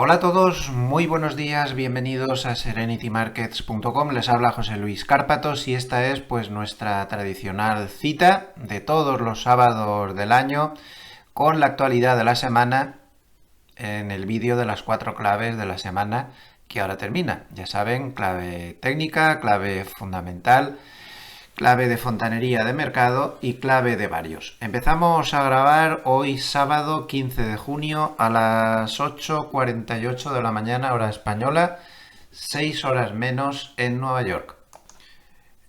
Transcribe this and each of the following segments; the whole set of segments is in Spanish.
Hola a todos, muy buenos días, bienvenidos a serenitymarkets.com. Les habla José Luis Cárpatos y esta es pues nuestra tradicional cita de todos los sábados del año con la actualidad de la semana en el vídeo de las 4 claves de la semana que ahora termina. Ya saben, clave técnica, clave fundamental, clave de fontanería de mercado y clave de varios. Empezamos a grabar hoy sábado 15 de junio a las 8:48 de la mañana hora española, 6 horas menos en Nueva York.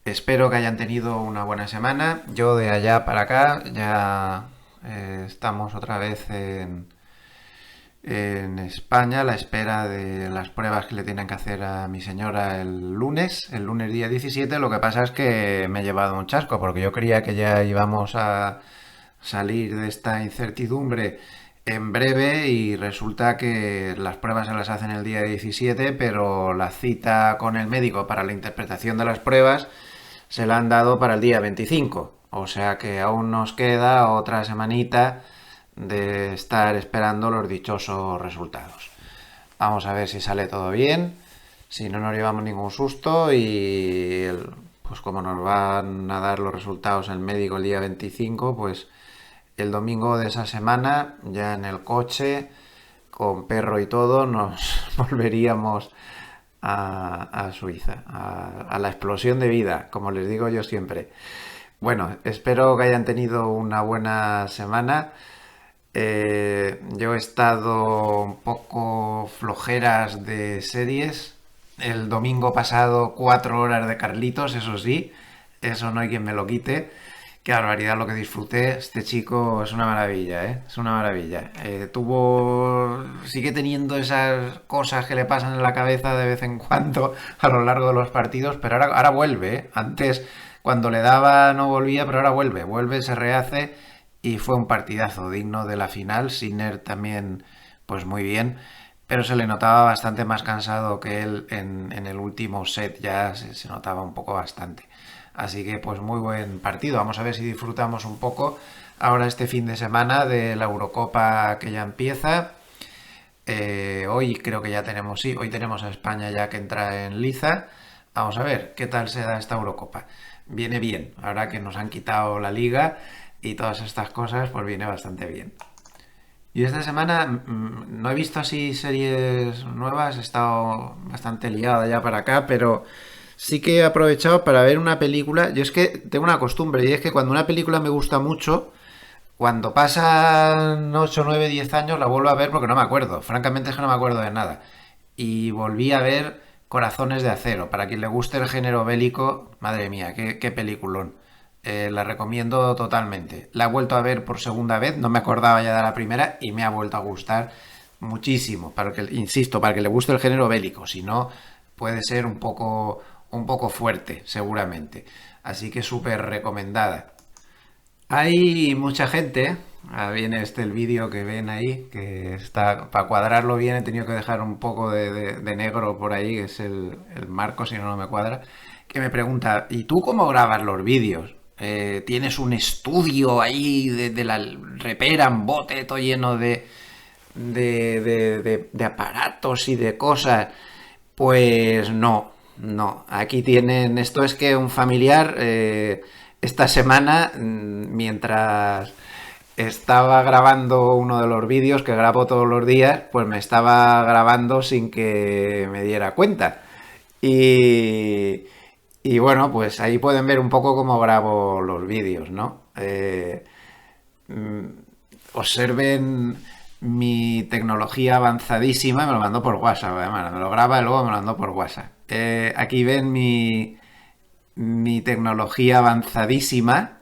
Espero que hayan tenido una buena semana. Yo de allá para acá ya estamos otra vez en España a la espera de las pruebas que le tienen que hacer a mi señora el lunes día 17. Lo que pasa es que me he llevado un chasco porque yo creía que ya íbamos a salir de esta incertidumbre en breve y resulta que las pruebas se las hacen el día 17, pero la cita con el médico para la interpretación de las pruebas se la han dado para el día 25. O sea que aún nos queda otra semanita de estar esperando los dichosos resultados. Vamos a ver si sale todo bien, si no nos llevamos ningún susto y pues como nos van a dar los resultados el médico el día 25, pues el domingo de esa semana ya en el coche con perro y todo nos volveríamos a Suiza, a la explosión de vida, como les digo yo siempre. Bueno, espero que hayan tenido una buena semana. Yo he estado un poco flojeras de series. El domingo pasado 4 horas de Carlitos, eso sí, eso no hay quien me lo quite. Qué barbaridad lo que disfruté. Este chico es una maravilla, ¿eh? Es una maravilla. Sigue teniendo esas cosas que le pasan en la cabeza de vez en cuando a lo largo de los partidos, pero ahora vuelve, ¿eh? Antes, cuando le daba, no volvía, pero ahora vuelve, se rehace y fue un partidazo digno de la final. Sinner también, pues muy bien, pero se le notaba bastante más cansado que él en el último set, ya se notaba un poco bastante. Así que pues muy buen partido. Vamos a ver si disfrutamos un poco ahora este fin de semana de la Eurocopa que ya empieza. Hoy creo que ya tenemos, sí, hoy tenemos a España ya que entra en liza. Vamos a ver qué tal se da esta Eurocopa. Viene bien, ahora que nos han quitado la liga y todas estas cosas, pues viene bastante bien. Y esta semana no he visto así series nuevas, he estado bastante liada ya para acá, pero sí que he aprovechado para ver una película. Yo es que tengo una costumbre y es que cuando una película me gusta mucho, cuando pasan 8 9 10 años la vuelvo a ver porque no me acuerdo. Francamente es que no me acuerdo de nada. Y volví a ver Corazones de Acero. Para quien le guste el género bélico, madre mía, qué peliculón. La recomiendo totalmente. La he vuelto a ver por segunda vez, no me acordaba ya de la primera y me ha vuelto a gustar muchísimo. Para que, insisto, para que le guste el género bélico. Si no, puede ser un poco fuerte, seguramente. Así que súper recomendada. Hay mucha gente, viene el vídeo que ven ahí, que está, para cuadrarlo bien he tenido que dejar un poco de negro por ahí, que es el marco, si no, no me cuadra, que me pregunta, ¿y tú cómo grabas los vídeos? ¿Tienes un estudio ahí de la repera en bote, todo lleno de aparatos y de cosas? Pues no, no. Aquí tienen, esto es que un familiar esta semana, mientras estaba grabando uno de los vídeos que grabo todos los días, pues me estaba grabando sin que me diera cuenta. Y, y bueno, pues ahí pueden ver un poco cómo grabo los vídeos, ¿no? Observen mi tecnología avanzadísima, me lo mandó por WhatsApp, además, me lo graba y luego me lo mandó por WhatsApp. Aquí ven mi tecnología avanzadísima,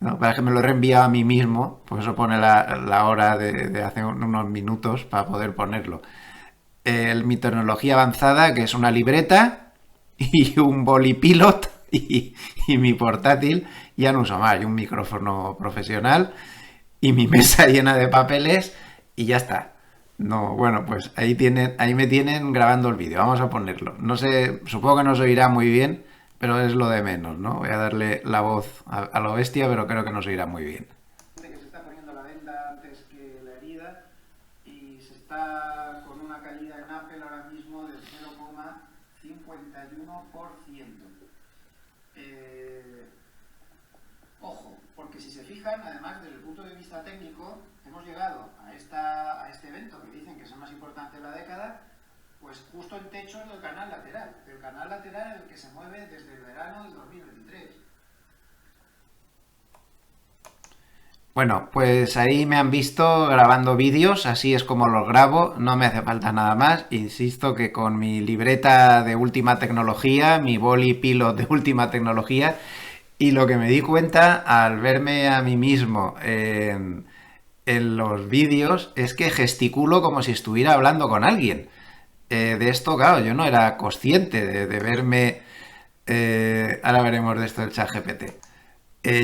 ¿no? Para que me lo he reenviado a mí mismo, pues eso pone la hora de hace unos minutos para poder ponerlo. Mi tecnología avanzada, que es una libreta y un bolipilot y mi portátil, ya no uso más, y un micrófono profesional y mi mesa llena de papeles y ya está. No, bueno, pues ahí me tienen grabando el vídeo. Vamos a ponerlo. No sé, supongo que no se oirá muy bien, pero es lo de menos, ¿no? Voy a darle la voz a lo bestia, pero creo que no se oirá muy bien. Que se está poniendo la venda antes que la herida y se está con una caída en Apple ahora mismo del 0,51%. Ojo, porque si se fijan, además desde el punto de vista técnico, hemos llegado a este evento que dicen que es el más importante de la década, pues justo en techos del canal lateral. El canal lateral es el que se mueve desde el verano del 2023. Bueno, pues ahí me han visto grabando vídeos, así es como los grabo, no me hace falta nada más. Insisto que con mi libreta de última tecnología, mi boli pilot de última tecnología, y lo que me di cuenta al verme a mí mismo en los vídeos es que gesticulo como si estuviera hablando con alguien. De esto, claro, yo no era consciente de verme... ahora veremos de esto del ChatGPT.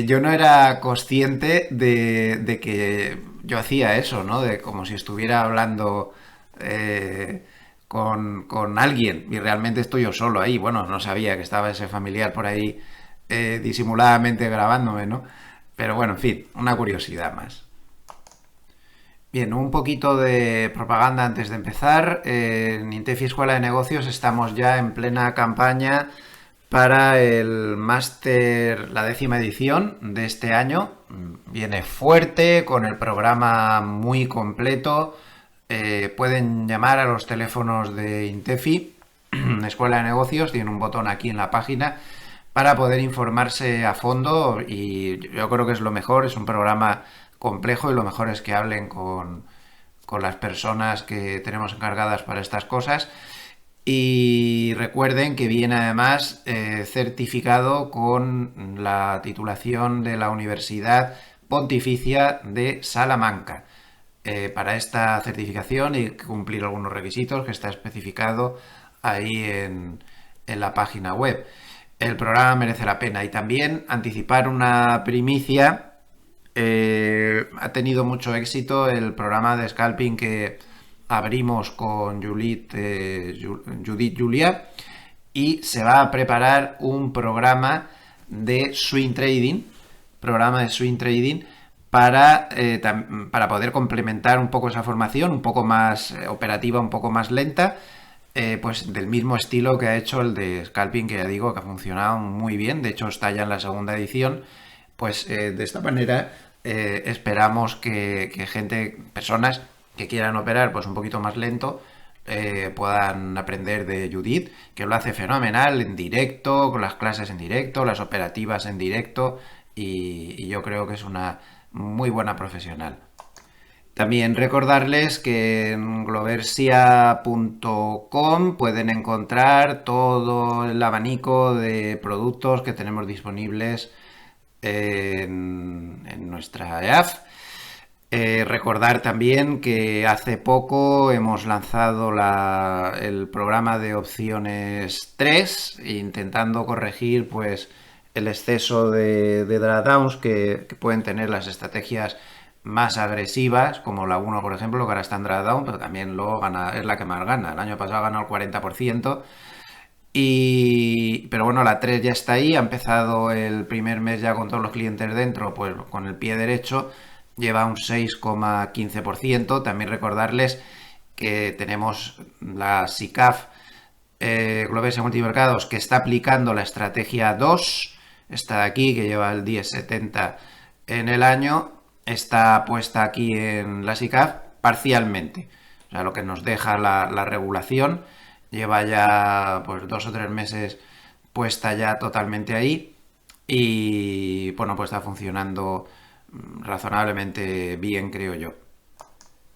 Yo no era consciente de que yo hacía eso, ¿no? De como si estuviera hablando con alguien y realmente estoy yo solo ahí. Bueno, no sabía que estaba ese familiar por ahí disimuladamente grabándome, ¿no? Pero bueno, en fin, una curiosidad más. Bien, un poquito de propaganda antes de empezar. En Intefi Escuela de Negocios estamos ya en plena campaña para el máster, la 10ª edición de este año. Viene fuerte, con el programa muy completo. Pueden llamar a los teléfonos de Intefi, Escuela de Negocios, tiene un botón aquí en la página para poder informarse a fondo y yo creo que es lo mejor, es un programa complejo y lo mejor es que hablen con las personas que tenemos encargadas para estas cosas. Y recuerden que viene además certificado con la titulación de la Universidad Pontificia de Salamanca. Para esta certificación hay que cumplir algunos requisitos que está especificado ahí en la página web. El programa merece la pena y también anticipar una primicia. Ha tenido mucho éxito el programa de scalping que abrimos con Judith Julia y se va a preparar un programa de swing trading para poder complementar un poco esa formación, un poco más operativa, un poco más lenta, pues del mismo estilo que ha hecho el de scalping, que ya digo que ha funcionado muy bien. De hecho está ya en la 2ª edición. Pues de esta manera esperamos que personas que quieran operar pues un poquito más lento, puedan aprender de Judith, que lo hace fenomenal en directo, con las clases en directo, las operativas en directo, y yo creo que es una muy buena profesional. También recordarles que en gloversia.com pueden encontrar todo el abanico de productos que tenemos disponibles en nuestra EAF. Recordar también que hace poco hemos lanzado el programa de opciones 3, intentando corregir pues el exceso de drawdowns que pueden tener las estrategias más agresivas, como la 1 por ejemplo, que ahora está en drawdown, pero también luego es la que más gana. El año pasado ganó el 40%. Pero bueno, la 3 ya está ahí, ha empezado el primer mes ya con todos los clientes dentro, pues con el pie derecho, lleva un 6,15%. También recordarles que tenemos la SICAF Gloversia Multimercados, que está aplicando la estrategia 2, esta de aquí, que lleva el 10,70 en el año, está puesta aquí en la SICAF parcialmente, o sea, lo que nos deja la regulación. Lleva ya pues 2 o 3 meses puesta ya totalmente ahí y bueno, pues está funcionando razonablemente bien, creo yo.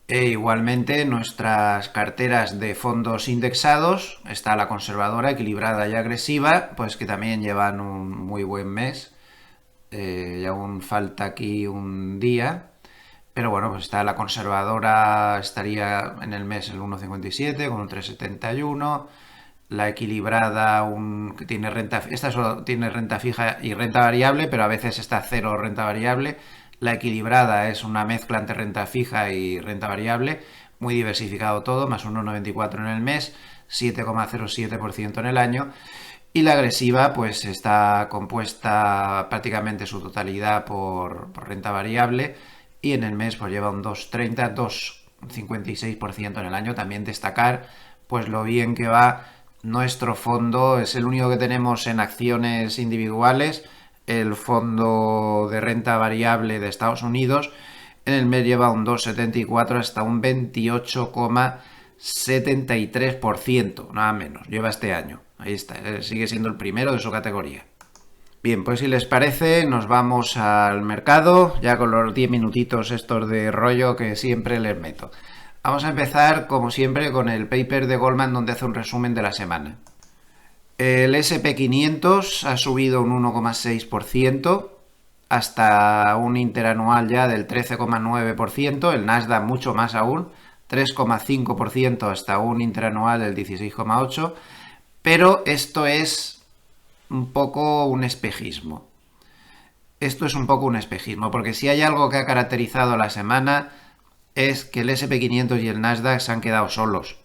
Igualmente nuestras carteras de fondos indexados, está la conservadora, equilibrada y agresiva, pues que también llevan un muy buen mes, y aún falta aquí un día. Pero bueno, pues está la conservadora, estaría en el mes el 1,57 con un 3,71. La equilibrada, que tiene esta solo tiene renta fija y renta variable, pero a veces está cero renta variable. La equilibrada es una mezcla entre renta fija y renta variable, muy diversificado todo, más 1,94 en el mes, 7,07% en el año. Y la agresiva pues está compuesta prácticamente su totalidad por renta variable, y en el mes pues lleva un 2,30, un 56% en el año. También destacar pues lo bien que va nuestro fondo, es el único que tenemos en acciones individuales, el fondo de renta variable de Estados Unidos. En el mes lleva un 2,74 hasta un 28,73%, nada menos, lleva este año. Ahí está, sigue siendo el primero de su categoría. Bien, pues si les parece, nos vamos al mercado, ya con los 10 minutitos estos de rollo que siempre les meto. Vamos a empezar, como siempre, con el paper de Goldman, donde hace un resumen de la semana. El S&P 500 ha subido un 1,6%, hasta un interanual ya del 13,9%, el Nasdaq mucho más aún, 3,5% hasta un interanual del 16,8%, pero esto es un poco un espejismo. Esto es un poco un espejismo, porque si hay algo que ha caracterizado la semana es que el S&P 500 y el Nasdaq se han quedado solos.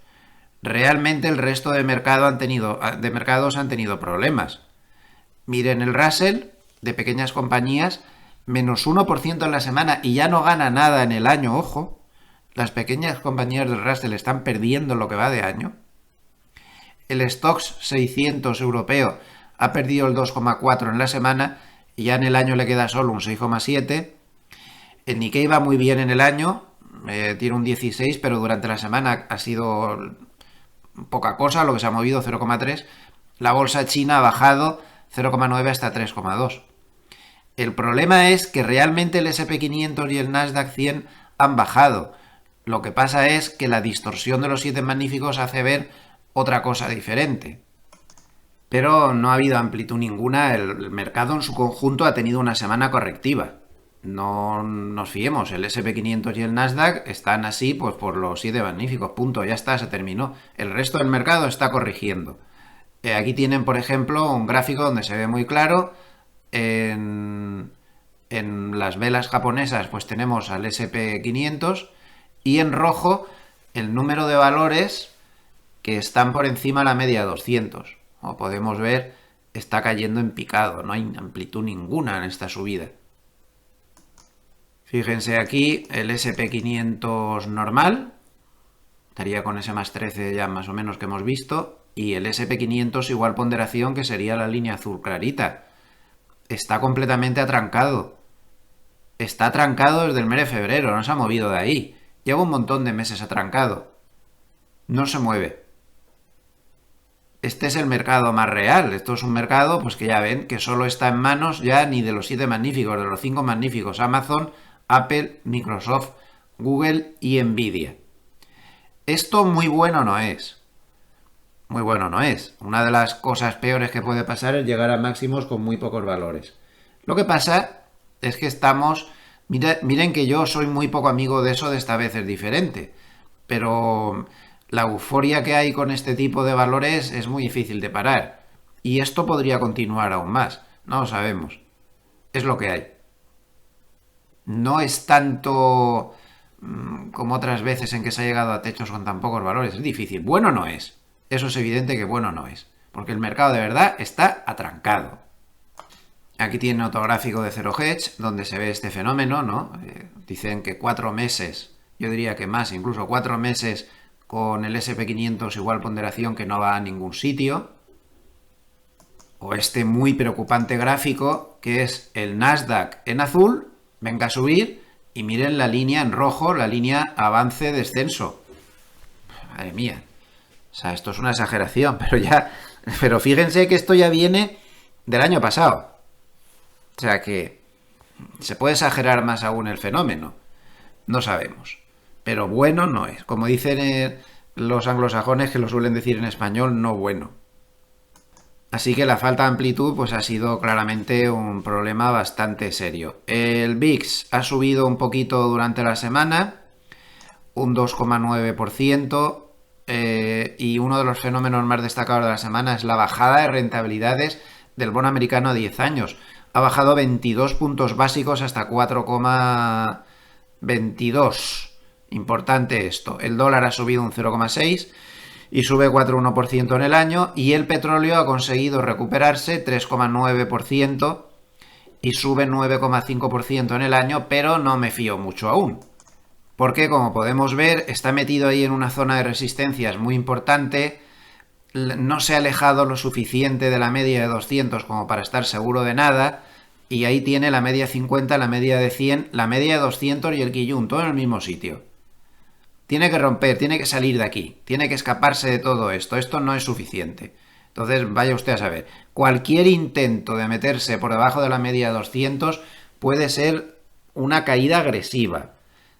Realmente el resto de mercados han tenido problemas. Miren el Russell de pequeñas compañías, menos 1% en la semana y ya no gana nada en el año, ojo. Las pequeñas compañías del Russell están perdiendo lo que va de año. El Stoxx 600 europeo ha perdido el 2,4 en la semana y ya en el año le queda solo un 6,7. El Nikkei va muy bien en el año, tiene un 16, pero durante la semana ha sido poca cosa, lo que se ha movido 0,3. La bolsa china ha bajado 0,9 hasta 3,2. El problema es que realmente el S&P 500 y el Nasdaq 100 han bajado. Lo que pasa es que la distorsión de los 7 magníficos hace ver otra cosa diferente. Pero no ha habido amplitud ninguna, el mercado en su conjunto ha tenido una semana correctiva. No nos fiemos, el S&P 500 y el Nasdaq están así pues por los 7 magníficos, punto, ya está, se terminó. El resto del mercado está corrigiendo. Aquí tienen, por ejemplo, un gráfico donde se ve muy claro. En las velas japonesas pues tenemos al S&P 500 y en rojo el número de valores que están por encima de la media 200. Como podemos ver, está cayendo en picado, no hay amplitud ninguna en esta subida. Fíjense aquí, el S&P 500 normal, estaría con ese más 13 ya más o menos que hemos visto, y el S&P 500 igual ponderación, que sería la línea azul clarita. Está completamente atrancado. Está atrancado desde el mes de febrero, no se ha movido de ahí. Lleva un montón de meses atrancado. No se mueve. Este es el mercado más real. Esto es un mercado pues que ya ven que solo está en manos ya ni de los 7 magníficos, de los 5 magníficos: Amazon, Apple, Microsoft, Google y Nvidia. Esto muy bueno no es. Muy bueno no es. Una de las cosas peores que puede pasar es llegar a máximos con muy pocos valores. Lo que pasa es que estamos... Miren que yo soy muy poco amigo de eso, de esta vez es diferente. Pero la euforia que hay con este tipo de valores es muy difícil de parar. Y esto podría continuar aún más. No lo sabemos. Es lo que hay. No es tanto como otras veces en que se ha llegado a techos con tan pocos valores. Es difícil. Bueno no es. Eso es evidente que bueno no es. Porque el mercado de verdad está atrancado. Aquí tiene otro gráfico de Zero Hedge donde se ve este fenómeno, ¿no? Dicen que 4 meses, yo diría que más, incluso 4 meses con el S&P 500 igual ponderación que no va a ningún sitio. O este muy preocupante gráfico que es el Nasdaq en azul, venga a subir y miren la línea en rojo, la línea avance-descenso. Madre mía. O sea, esto es una exageración, pero fíjense que esto ya viene del año pasado. O sea que se puede exagerar más aún el fenómeno. No sabemos. Pero bueno no es. Como dicen los anglosajones, que lo suelen decir en español, no bueno. Así que la falta de amplitud pues ha sido claramente un problema bastante serio. El VIX ha subido un poquito durante la semana, un 2,9%. Y uno de los fenómenos más destacados de la semana es la bajada de rentabilidades del bono americano a 10 años. Ha bajado 22 puntos básicos hasta 4,22. Importante esto. El dólar ha subido un 0,6 y sube 4,1% en el año. Y el petróleo ha conseguido recuperarse 3,9% y sube 9,5% en el año, pero no me fío mucho aún. porque como podemos ver está metido ahí en una zona de resistencias muy importante, no se ha alejado lo suficiente de la media de 200 como para estar seguro de nada, y ahí tiene la media 50, la media de 100, la media de 200 y el Kijun, todo en el mismo sitio. Tiene que romper, tiene que salir de aquí, tiene que escaparse de todo esto, esto no es suficiente. Entonces vaya usted a saber, cualquier intento de meterse por debajo de la media de 200 puede ser una caída agresiva.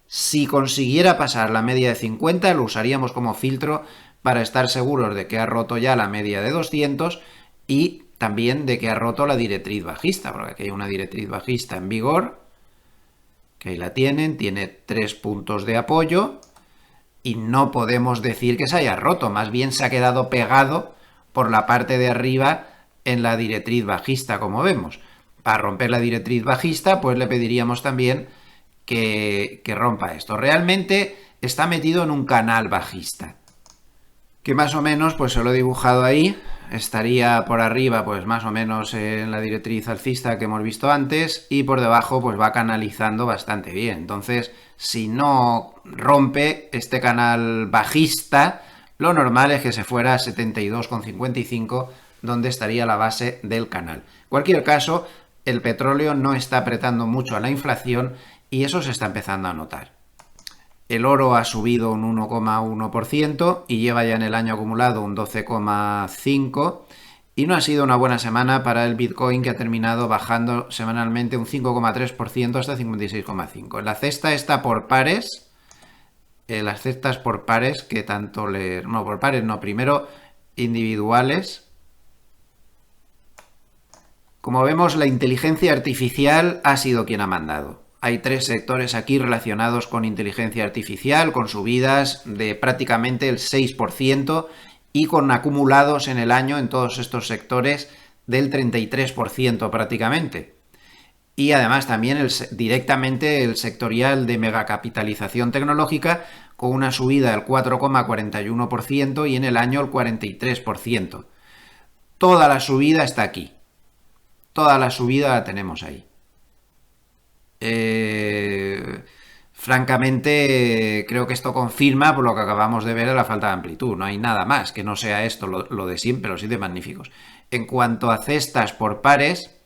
Si consiguiera pasar la media de 50 lo usaríamos como filtro para estar seguros de que ha roto ya la media de 200 y también de que ha roto la directriz bajista, porque aquí hay una directriz bajista en vigor, que ahí la tienen, tiene 3 puntos de apoyo y no podemos decir que se haya roto, más bien se ha quedado pegado por la parte de arriba en la directriz bajista, como vemos. Para romper la directriz bajista, pues le pediríamos también que rompa esto. Realmente está metido en un canal bajista, que más o menos, pues se lo he dibujado ahí, estaría por arriba, pues más o menos en la directriz alcista que hemos visto antes, y por debajo, pues va canalizando bastante bien. Entonces, si no rompe este canal bajista, lo normal es que se fuera a 72,55, donde estaría la base del canal. En cualquier caso, el petróleo no está apretando mucho a la inflación y eso se está empezando a notar. El oro ha subido un 1,1% y lleva ya en el año acumulado un 12,5%. Y no ha sido una buena semana para el Bitcoin, que ha terminado bajando semanalmente un 5,3% hasta 56,5%. La cesta está por pares. Las cestas por pares que tanto le... No, por pares no. Primero individuales. Como vemos, la inteligencia artificial ha sido quien ha mandado. Hay 3 sectores aquí relacionados con inteligencia artificial, con subidas de prácticamente el 6% y con acumulados en el año en todos estos sectores del 33% prácticamente. Y además también directamente el sectorial de megacapitalización tecnológica, con una subida del 4,41% y en el año el 43%. Toda la subida está aquí. Toda la subida la tenemos ahí. Francamente, creo que esto confirma, por lo que acabamos de ver, la falta de amplitud. No hay nada más que no sea esto, lo de siempre, los 7 magníficos. En cuanto a cestas por pares,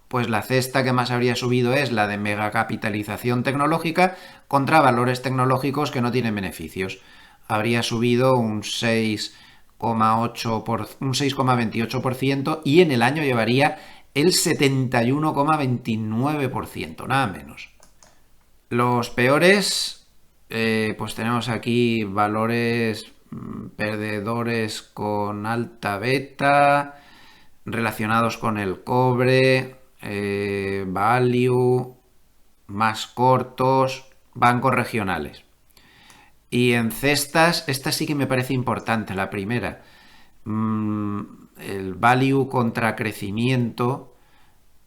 pues la cesta que más habría subido es la de megacapitalización tecnológica contra valores tecnológicos que no tienen beneficios. Habría subido un 6,28% y en el año llevaría el 71,29%, nada menos. Los peores, pues tenemos aquí valores perdedores con alta beta, relacionados con el cobre, value, más cortos, bancos regionales. Y en cestas, esta sí que me parece importante, la primera. El value contra crecimiento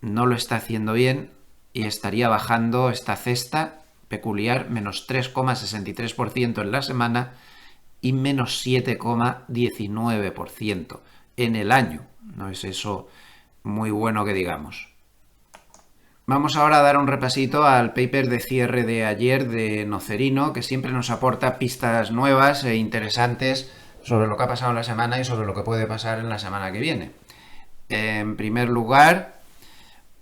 no lo está haciendo bien y estaría bajando esta cesta peculiar, menos 3,63% en la semana y menos 7,19% en el año. No es eso muy bueno que digamos. Vamos ahora a dar un repasito al paper de cierre de ayer de Nocerino, que siempre nos aporta pistas nuevas e interesantes sobre lo que ha pasado en la semana y sobre lo que puede pasar en la semana que viene. En primer lugar,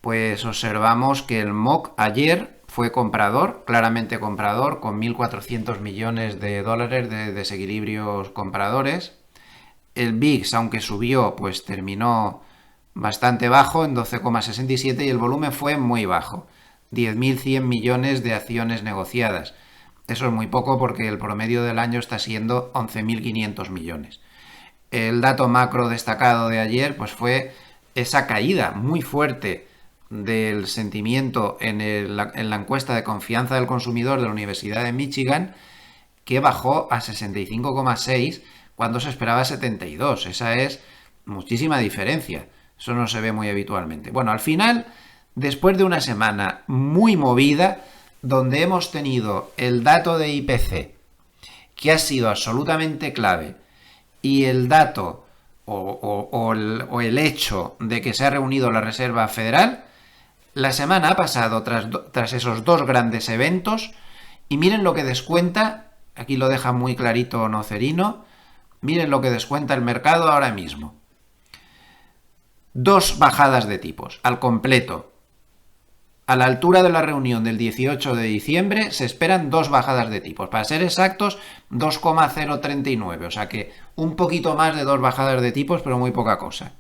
pues observamos que el MOC ayer fue comprador, claramente comprador, con 1.400 millones de dólares de desequilibrios compradores. El VIX, aunque subió, pues terminó bastante bajo, en 12,67, y el volumen fue muy bajo, 10.100 millones de acciones negociadas. Eso es muy poco porque el promedio del año está siendo 11.500 millones. El dato macro destacado de ayer pues fue esa caída muy fuerte del sentimiento en la encuesta de confianza del consumidor de la Universidad de Michigan, que bajó a 65,6 cuando se esperaba 72. Esa es muchísima diferencia. Eso no se ve muy habitualmente. Bueno, al final, después de una semana muy movida, donde hemos tenido el dato de IPC, que ha sido absolutamente clave, y el dato o el hecho de que se ha reunido la Reserva Federal, la semana ha pasado tras esos 2 grandes eventos Y miren lo que descuenta, aquí lo deja muy clarito Nocerino, miren lo que descuenta el mercado ahora mismo. 2 bajadas de tipos, al completo. A la altura de la reunión del 18 de diciembre se esperan 2 bajadas de tipos. Para ser exactos, 2,039. O sea que un poquito más de 2 bajadas de tipos, pero muy poca cosa.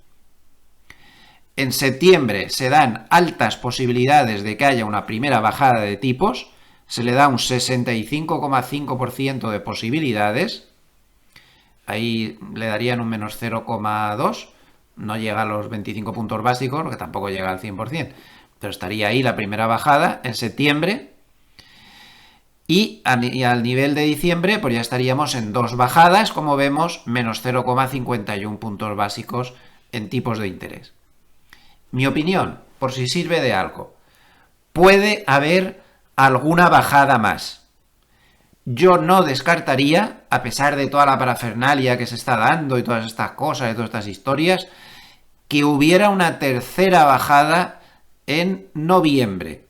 En septiembre se dan altas posibilidades de que haya una primera bajada de tipos. Se le da un 65,5% de posibilidades. Ahí le darían un menos 0,2. No llega a los 25 puntos básicos, porque tampoco llega al 100%. Pero estaría ahí la primera bajada en septiembre. Y al nivel de diciembre, pues ya estaríamos en 2 bajadas, como vemos, menos 0,51 puntos básicos en tipos de interés. Mi opinión, por si sirve de algo, puede haber alguna bajada más. Yo no descartaría, a pesar de toda la parafernalia que se está dando y todas estas cosas y todas estas historias, que hubiera una tercera bajada en noviembre.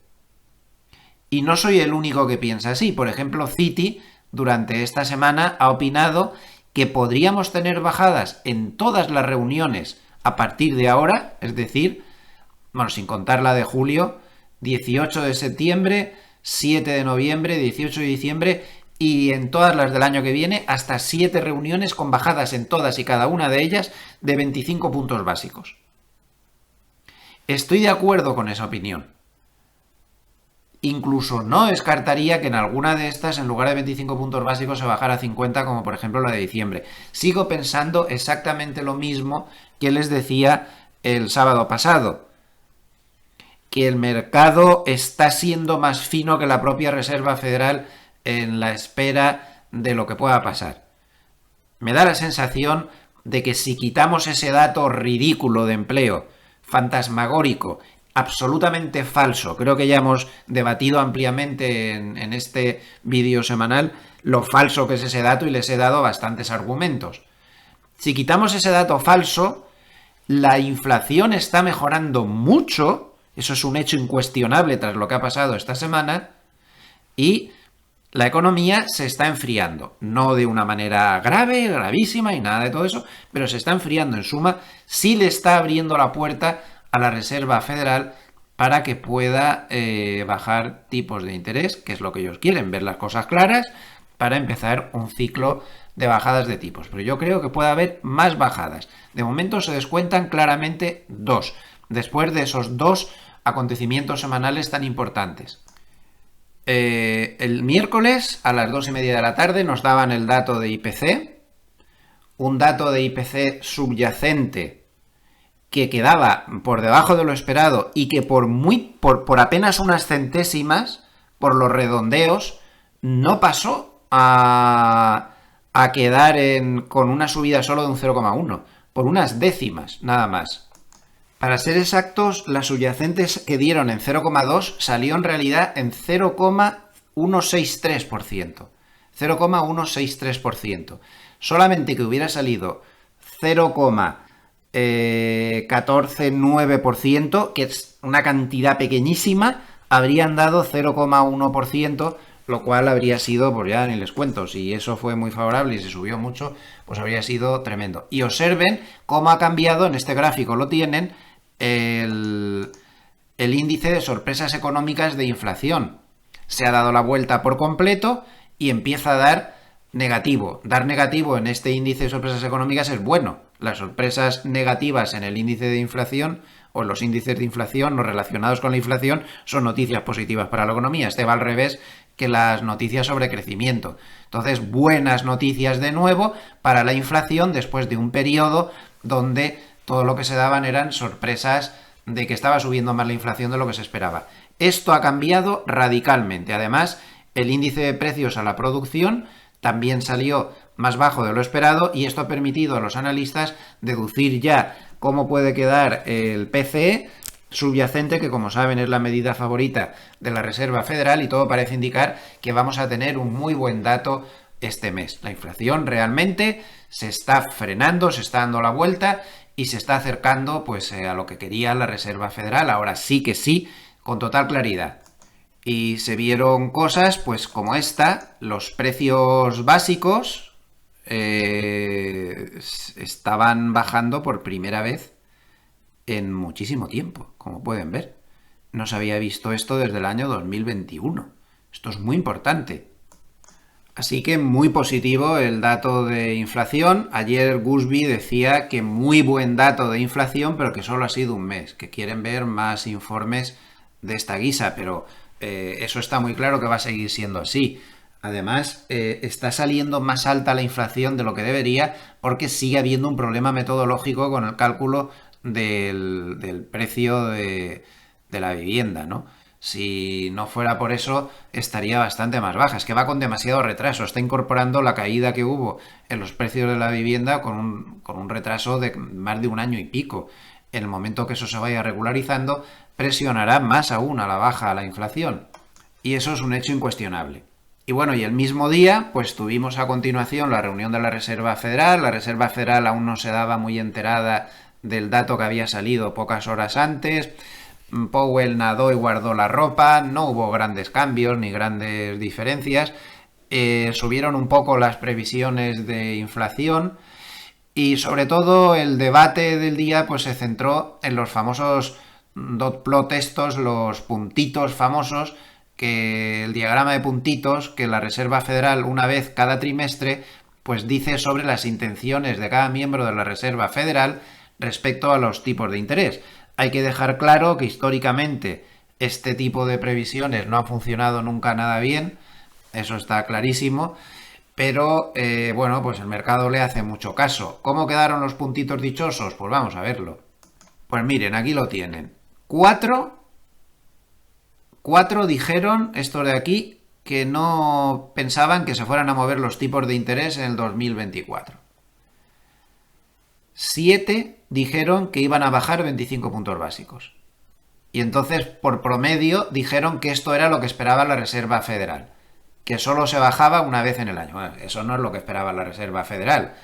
Y no soy el único que piensa así. Por ejemplo, Citi durante esta semana ha opinado que podríamos tener bajadas en todas las reuniones a partir de ahora, es decir, bueno, sin contar la de julio, 18 de septiembre, 7 de noviembre, 18 de diciembre y en todas las del año que viene hasta 7 reuniones con bajadas en todas y cada una de ellas de 25 puntos básicos. Estoy de acuerdo con esa opinión. Incluso no descartaría que en alguna de estas, en lugar de 25 puntos básicos, se bajara a 50, como por ejemplo la de diciembre. Sigo pensando exactamente lo mismo que les decía el sábado pasado, que el mercado está siendo más fino que la propia Reserva Federal en la espera de lo que pueda pasar. Me da la sensación de que si quitamos ese dato ridículo de empleo, fantasmagórico, absolutamente falso, creo que ya hemos debatido ampliamente en este vídeo semanal lo falso que es ese dato y les he dado bastantes argumentos. Si quitamos ese dato falso, la inflación está mejorando mucho, eso es un hecho incuestionable tras lo que ha pasado esta semana, y la economía se está enfriando, no de una manera grave, gravísima y nada de todo eso, pero se está enfriando. En suma, sí le está abriendo la puerta a la Reserva Federal para que pueda bajar tipos de interés, que es lo que ellos quieren, ver las cosas claras para empezar un ciclo de bajadas de tipos. Pero yo creo que puede haber más bajadas. De momento se descuentan claramente 2, después de esos 2 acontecimientos semanales tan importantes. El miércoles a las 2:30 de la tarde nos daban el dato de IPC, un dato de IPC subyacente que quedaba por debajo de lo esperado y que por apenas unas centésimas, por los redondeos, no pasó a quedar con una subida solo de un 0,1, por unas décimas nada más. Para ser exactos, las subyacentes que dieron en 0,2 salió en realidad en 0,163%. 0,163%. Solamente que hubiera salido 0,149%, que es una cantidad pequeñísima, habrían dado 0,1%, lo cual habría sido, pues ya ni les cuento, si eso fue muy favorable y se subió mucho, pues habría sido tremendo. Y observen cómo ha cambiado, en este gráfico lo tienen, el índice de sorpresas económicas de inflación. Se ha dado la vuelta por completo y empieza a dar negativo. Dar negativo en este índice de sorpresas económicas es bueno. Las sorpresas negativas en el índice de inflación o los índices de inflación no relacionados con la inflación son noticias positivas para la economía. Este va al revés que las noticias sobre crecimiento. Entonces, buenas noticias de nuevo para la inflación después de un periodo donde todo lo que se daban eran sorpresas de que estaba subiendo más la inflación de lo que se esperaba. Esto ha cambiado radicalmente. Además, el índice de precios a la producción también salió más bajo de lo esperado y esto ha permitido a los analistas deducir ya cómo puede quedar el PCE subyacente, que como saben es la medida favorita de la Reserva Federal, y todo parece indicar que vamos a tener un muy buen dato este mes. La inflación realmente se está frenando, se está dando la vuelta y se está acercando pues a lo que quería la Reserva Federal. Ahora sí que sí, con total claridad. Y se vieron cosas, pues como esta, los precios básicos estaban bajando por primera vez en muchísimo tiempo, como pueden ver. No se había visto esto desde el año 2021. Esto es muy importante. Así que muy positivo el dato de inflación. Ayer Gusby decía que muy buen dato de inflación, pero que solo ha sido un mes, que quieren ver más informes de esta guisa, pero eso está muy claro que va a seguir siendo así. Además, está saliendo más alta la inflación de lo que debería porque sigue habiendo un problema metodológico con el cálculo del precio de la vivienda, ¿no? Si no fuera por eso, estaría bastante más baja. Es que va con demasiado retraso. Está incorporando la caída que hubo en los precios de la vivienda con un retraso de más de un año y pico. En el momento que eso se vaya regularizando, presionará más aún a la baja a la inflación. Y eso es un hecho incuestionable. Y bueno, y el mismo día, pues tuvimos a continuación la reunión de la Reserva Federal. La Reserva Federal aún no se daba muy enterada del dato que había salido pocas horas antes. Powell nadó y guardó la ropa, no hubo grandes cambios ni grandes diferencias. Subieron un poco las previsiones de inflación y sobre todo el debate del día pues se centró en los famosos dot plot estos, los puntitos famosos, que el diagrama de puntitos que la Reserva Federal una vez cada trimestre pues dice sobre las intenciones de cada miembro de la Reserva Federal respecto a los tipos de interés. Hay que dejar claro que históricamente este tipo de previsiones no ha funcionado nunca nada bien, eso está clarísimo, pero bueno, pues el mercado le hace mucho caso. ¿Cómo quedaron los puntitos dichosos? Pues vamos a verlo. Pues miren, aquí lo tienen. Cuatro dijeron, estos de aquí, que no pensaban que se fueran a mover los tipos de interés en el 2024. 7 dijeron que iban a bajar 25 puntos básicos. Y entonces, por promedio, dijeron que esto era lo que esperaba la Reserva Federal, que solo se bajaba una vez en el año. Bueno, eso no es lo que esperaba la Reserva Federal.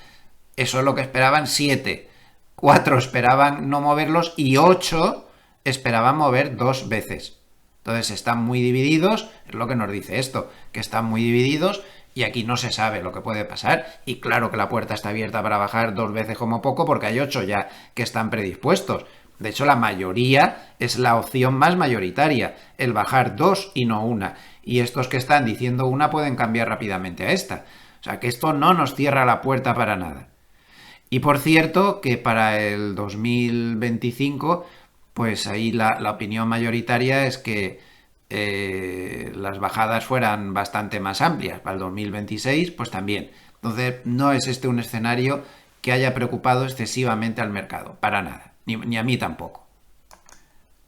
Eso es lo que esperaban 7. 4 esperaban no moverlos y 8 esperaban mover 2 veces. Entonces están muy divididos, es lo que nos dice esto, que están muy divididos y aquí no se sabe lo que puede pasar. Y claro que la puerta está abierta para bajar 2 veces como poco porque hay 8 ya que están predispuestos. De hecho, la mayoría es la opción más mayoritaria, el bajar 2 y no una. Y estos que están diciendo una pueden cambiar rápidamente a esta. O sea que esto no nos cierra la puerta para nada. Y por cierto, que para el 2025, pues ahí la opinión mayoritaria es que las bajadas fueran bastante más amplias. Para el 2026, pues también. Entonces, no es este un escenario que haya preocupado excesivamente al mercado, para nada, ni a mí tampoco.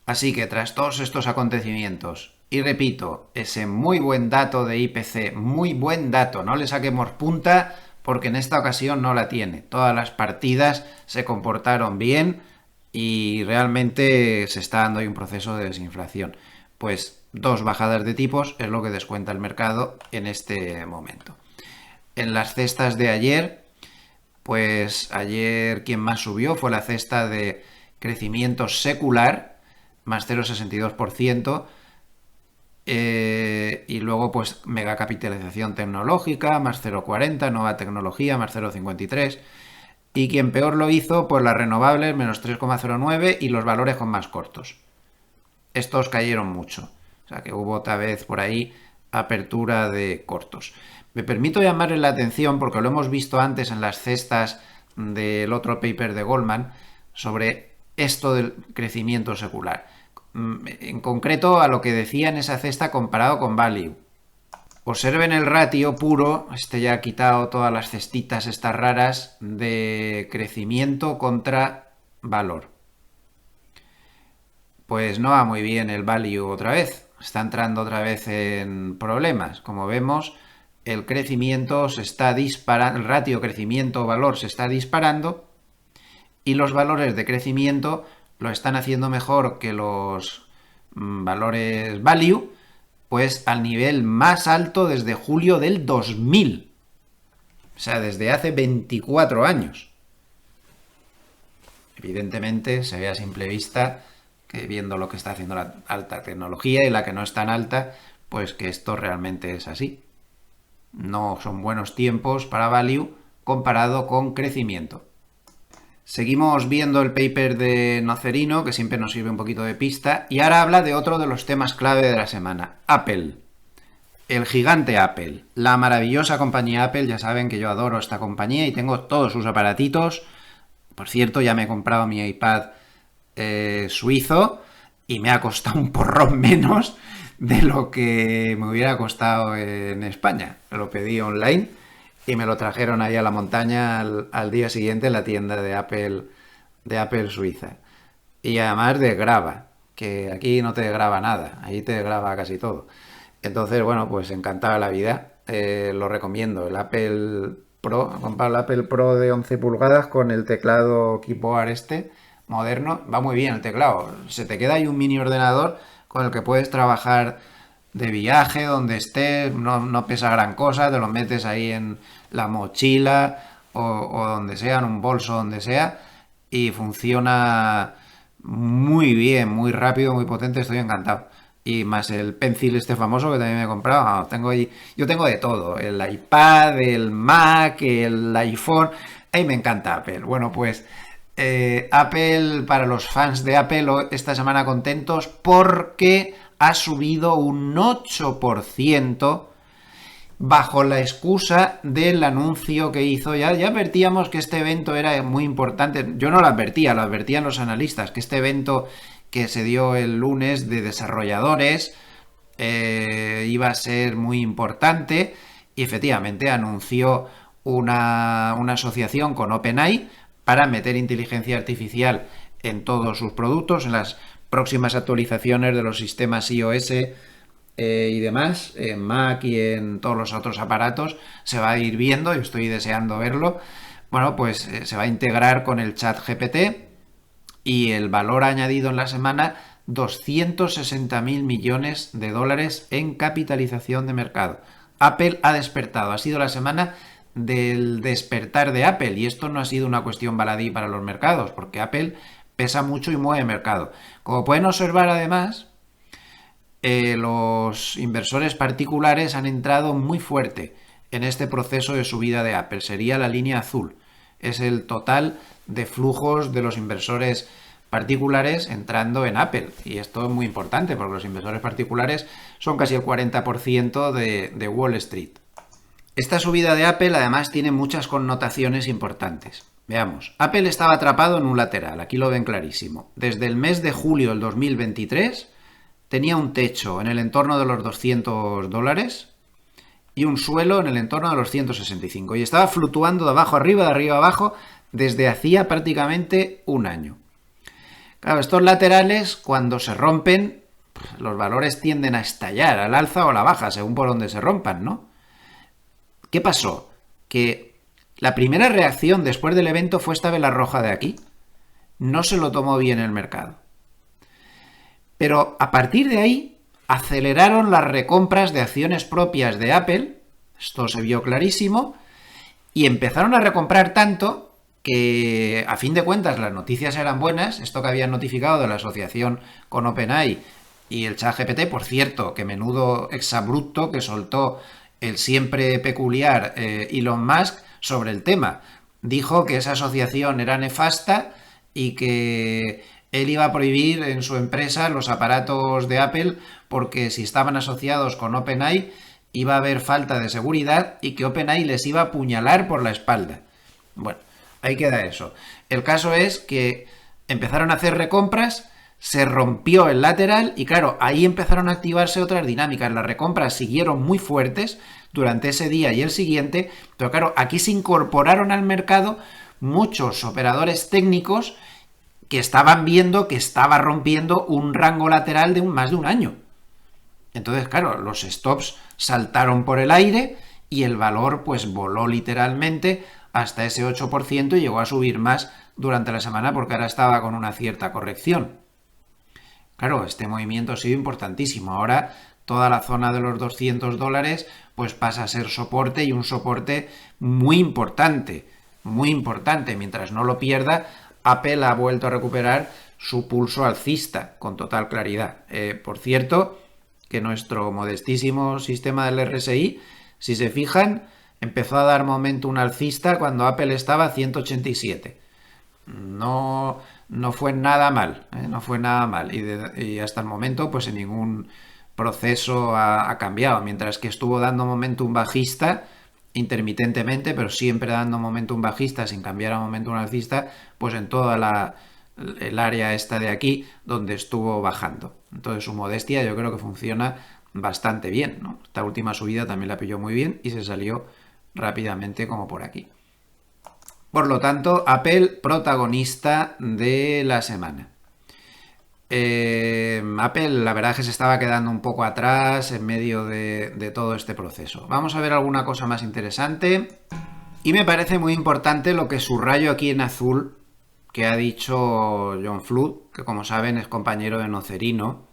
Así que tras todos estos acontecimientos, y repito, ese muy buen dato de IPC, muy buen dato, no le saquemos punta porque en esta ocasión no la tiene. Todas las partidas se comportaron bien y realmente se está dando ahí un proceso de desinflación. Pues 2 bajadas de tipos es lo que descuenta el mercado en este momento. En las cestas de ayer, pues ayer quien más subió fue la cesta de crecimiento secular, más 0,62%, y luego pues megacapitalización tecnológica, más 0,40, nueva tecnología, más 0,53, y quien peor lo hizo, pues las renovables, menos 3,09 y los valores con más cortos. Estos cayeron mucho, o sea que hubo otra vez por ahí apertura de cortos. Me permito llamarle la atención porque lo hemos visto antes en las cestas del otro paper de Goldman sobre esto del crecimiento secular. En concreto a lo que decía en esa cesta comparado con Value. Observen el ratio puro, este ya ha quitado todas las cestitas estas raras, de crecimiento contra valor. Pues no va muy bien el Value otra vez, está entrando otra vez en problemas. Como vemos, el crecimiento se está disparando, el ratio crecimiento-valor se está disparando y los valores de crecimiento lo están haciendo mejor que los valores value, pues al nivel más alto desde julio del 2000. O sea, desde hace 24 años. Evidentemente se ve a simple vista que viendo lo que está haciendo la alta tecnología y la que no es tan alta, pues que esto realmente es así. No son buenos tiempos para value comparado con crecimiento. Seguimos viendo el paper de Nocerino, que siempre nos sirve un poquito de pista, y ahora habla de otro de los temas clave de la semana, Apple. El gigante Apple, la maravillosa compañía Apple. Ya saben que yo adoro esta compañía y tengo todos sus aparatitos. Por cierto, ya me he comprado mi iPad suizo y me ha costado un porrón menos de lo que me hubiera costado en España. Lo pedí online y me lo trajeron ahí a la montaña al día siguiente en la tienda de Apple Suiza. Y además de grava, que aquí no te graba nada, ahí te graba casi todo. Entonces, bueno, pues encantada la vida. Lo recomiendo. El Apple Pro, he comprado el Apple Pro de 11 pulgadas con el teclado keyboard moderno. Va muy bien el teclado. Se te queda ahí un mini ordenador con el que puedes trabajar de viaje, donde estés. No pesa gran cosa, te lo metes ahí en la mochila o donde sea, en un bolso, donde sea, y funciona muy bien, muy rápido, muy potente. Estoy encantado. Y más el Pencil este famoso que también me he comprado. Yo tengo de todo. El iPad, el Mac, el iPhone. Ahí me encanta Apple. Bueno, pues Apple, para los fans de Apple, esta semana contentos porque ha subido un 8% bajo la excusa del anuncio que hizo. Ya advertíamos que este evento era muy importante. Yo no lo advertían los analistas, que este evento que se dio el lunes de desarrolladores iba a ser muy importante, y efectivamente anunció una asociación con OpenAI para meter inteligencia artificial en todos sus productos, en las próximas actualizaciones de los sistemas iOS y demás, en Mac y en todos los otros aparatos. Se va a ir viendo, yo estoy deseando verlo. Bueno, pues se va a integrar con el chat GPT, y el valor añadido en la semana, 260.000 millones de dólares en capitalización de mercado. Apple ha despertado, ha sido la semana del despertar de Apple, y esto no ha sido una cuestión baladí para los mercados, porque Apple pesa mucho y mueve mercado. Como pueden observar, además, los inversores particulares han entrado muy fuerte en este proceso de subida de Apple. Sería la línea azul. Es el total de flujos de los inversores particulares entrando en Apple. Y esto es muy importante porque los inversores particulares son casi el 40% de Wall Street. Esta subida de Apple además tiene muchas connotaciones importantes. Veamos, Apple estaba atrapado en un lateral, aquí lo ven clarísimo. Desde el mes de julio del 2023 tenía un techo en el entorno de los $200 y un suelo en el entorno de los 165, y estaba fluctuando de abajo arriba, de arriba abajo, desde hacía prácticamente un año. Claro, estos laterales, cuando se rompen, los valores tienden a estallar al alza o a la baja, según por donde se rompan, ¿no? ¿Qué pasó? Que la primera reacción después del evento fue esta vela roja de aquí. No se lo tomó bien el mercado. Pero a partir de ahí aceleraron las recompras de acciones propias de Apple, esto se vio clarísimo, y empezaron a recomprar tanto que, a fin de cuentas, las noticias eran buenas. Esto que habían notificado de la asociación con OpenAI y el ChatGPT, por cierto, que menudo exabrupto que soltó el siempre peculiar Elon Musk sobre el tema. Dijo que esa asociación era nefasta y que él iba a prohibir en su empresa los aparatos de Apple porque si estaban asociados con OpenAI iba a haber falta de seguridad y que OpenAI les iba a apuñalar por la espalda. Bueno, ahí queda eso. El caso es que empezaron a hacer recompras, se rompió el lateral y claro, ahí empezaron a activarse otras dinámicas. Las recompras siguieron muy fuertes durante ese día y el siguiente, pero claro, aquí se incorporaron al mercado muchos operadores técnicos que estaban viendo que estaba rompiendo un rango lateral de más de un año. Entonces, claro, los stops saltaron por el aire y el valor pues voló literalmente hasta ese 8% y llegó a subir más durante la semana porque ahora estaba con una cierta corrección. Claro, este movimiento ha sido importantísimo. Ahora toda la zona de los $200 pues pasa a ser soporte, y un soporte muy importante, muy importante. Mientras no lo pierda, Apple ha vuelto a recuperar su pulso alcista con total claridad. Por cierto, que nuestro modestísimo sistema del RSI, si se fijan, empezó a dar momentum alcista cuando Apple estaba a 187. No fue nada mal, no fue nada mal. Y hasta el momento, pues en ningún proceso ha cambiado. Mientras que estuvo dando momentum bajista intermitentemente, pero siempre dando momentum bajista sin cambiar a momentum alcista, pues en toda el área esta de aquí donde estuvo bajando. Entonces su modestia yo creo que funciona bastante bien, ¿no? Esta última subida también la pilló muy bien y se salió rápidamente como por aquí. Por lo tanto, Apple protagonista de la semana. Apple la verdad es que se estaba quedando un poco atrás en medio de todo este proceso. Vamos a ver alguna cosa más interesante. Y me parece muy importante lo que subrayo aquí en azul que ha dicho John Flood, que como saben es compañero de Nocerino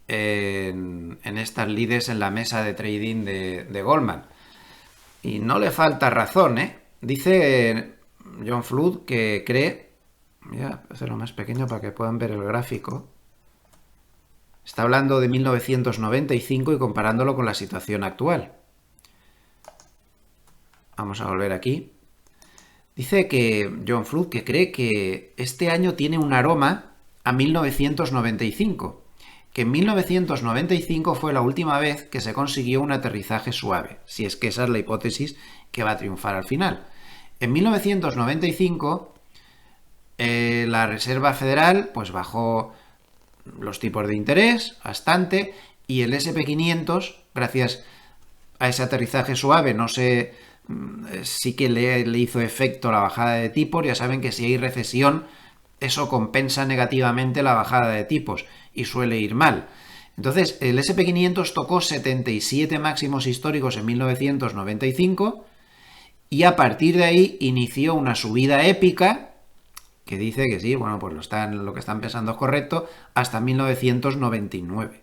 en estas lides en la mesa de trading de Goldman. Y no le falta razón, ¿eh? Dice John Flood que cree... Voy a hacerlo más pequeño para que puedan ver el gráfico. Está hablando de 1995 y comparándolo con la situación actual. Vamos a volver aquí. Dice que John Flood que cree que este año tiene un aroma a 1995. Que en 1995 fue la última vez que se consiguió un aterrizaje suave. Si es que esa es la hipótesis que va a triunfar al final. En 1995... la Reserva Federal pues bajó los tipos de interés bastante y el SP500, gracias a ese aterrizaje suave, no sé, sí que le hizo efecto la bajada de tipos. Ya saben que si hay recesión, eso compensa negativamente la bajada de tipos y suele ir mal. Entonces, el SP500 tocó 77 máximos históricos en 1995 y a partir de ahí inició una subida épica que dice que sí, bueno, pues lo que están pensando es correcto, hasta 1999.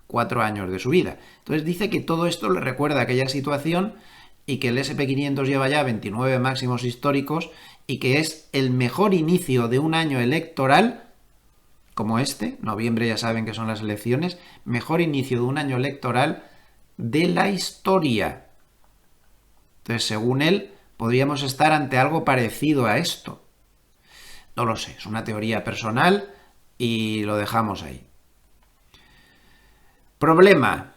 4 años de subida. Entonces dice que todo esto le recuerda a aquella situación y que el SP500 lleva ya 29 máximos históricos y que es el mejor inicio de un año electoral, como este, noviembre ya saben que son las elecciones, mejor inicio de un año electoral de la historia. Entonces, según él, podríamos estar ante algo parecido a esto. No lo sé, es una teoría personal y lo dejamos ahí. Problema.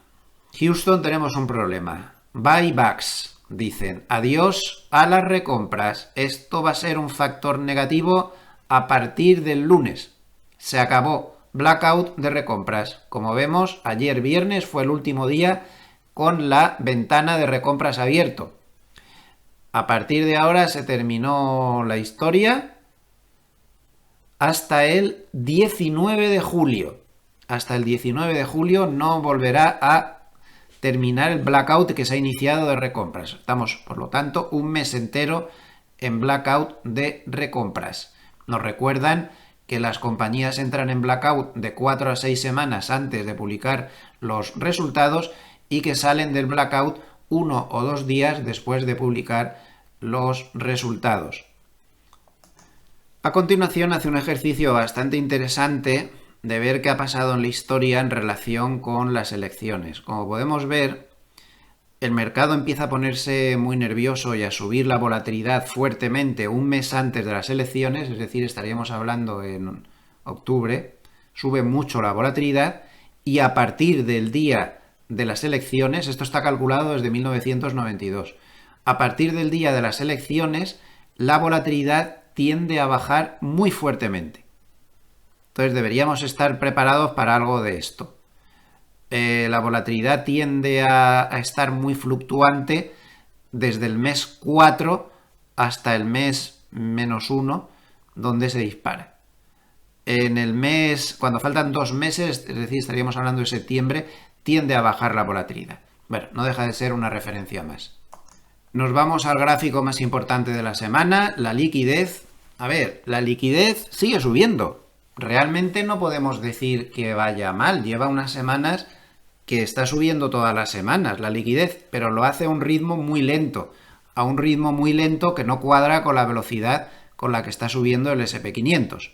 Houston, tenemos un problema. Buybacks. Dicen, adiós a las recompras. Esto va a ser un factor negativo a partir del lunes. Se acabó. Blackout de recompras. Como vemos, ayer viernes fue el último día con la ventana de recompras abierto. A partir de ahora se terminó la historia hasta el 19 de julio. Hasta el 19 de julio no volverá a terminar el blackout que se ha iniciado de recompras. Estamos, por lo tanto, un mes entero en blackout de recompras. Nos recuerdan que las compañías entran en blackout de 4 a 6 semanas antes de publicar los resultados y que salen del blackout 1 o 2 días después de publicar los resultados. A continuación hace un ejercicio bastante interesante de ver qué ha pasado en la historia en relación con las elecciones. Como podemos ver, el mercado empieza a ponerse muy nervioso y a subir la volatilidad fuertemente un mes antes de las elecciones, es decir, estaríamos hablando en octubre, sube mucho la volatilidad y a partir del día de las elecciones, esto está calculado desde 1992, a partir del día de las elecciones la volatilidad tiende a bajar muy fuertemente. Entonces deberíamos estar preparados para algo de esto. La volatilidad tiende a estar muy fluctuante desde el mes 4 hasta el mes -1, donde se dispara. En el mes, cuando faltan 2 meses, es decir, estaríamos hablando de septiembre, tiende a bajar la volatilidad. Bueno, no deja de ser una referencia más. Nos vamos al gráfico más importante de la semana, la liquidez. A ver, la liquidez sigue subiendo. Realmente no podemos decir que vaya mal. Lleva unas semanas que está subiendo todas las semanas la liquidez, pero lo hace a un ritmo muy lento. A un ritmo muy lento que no cuadra con la velocidad con la que está subiendo el SP500.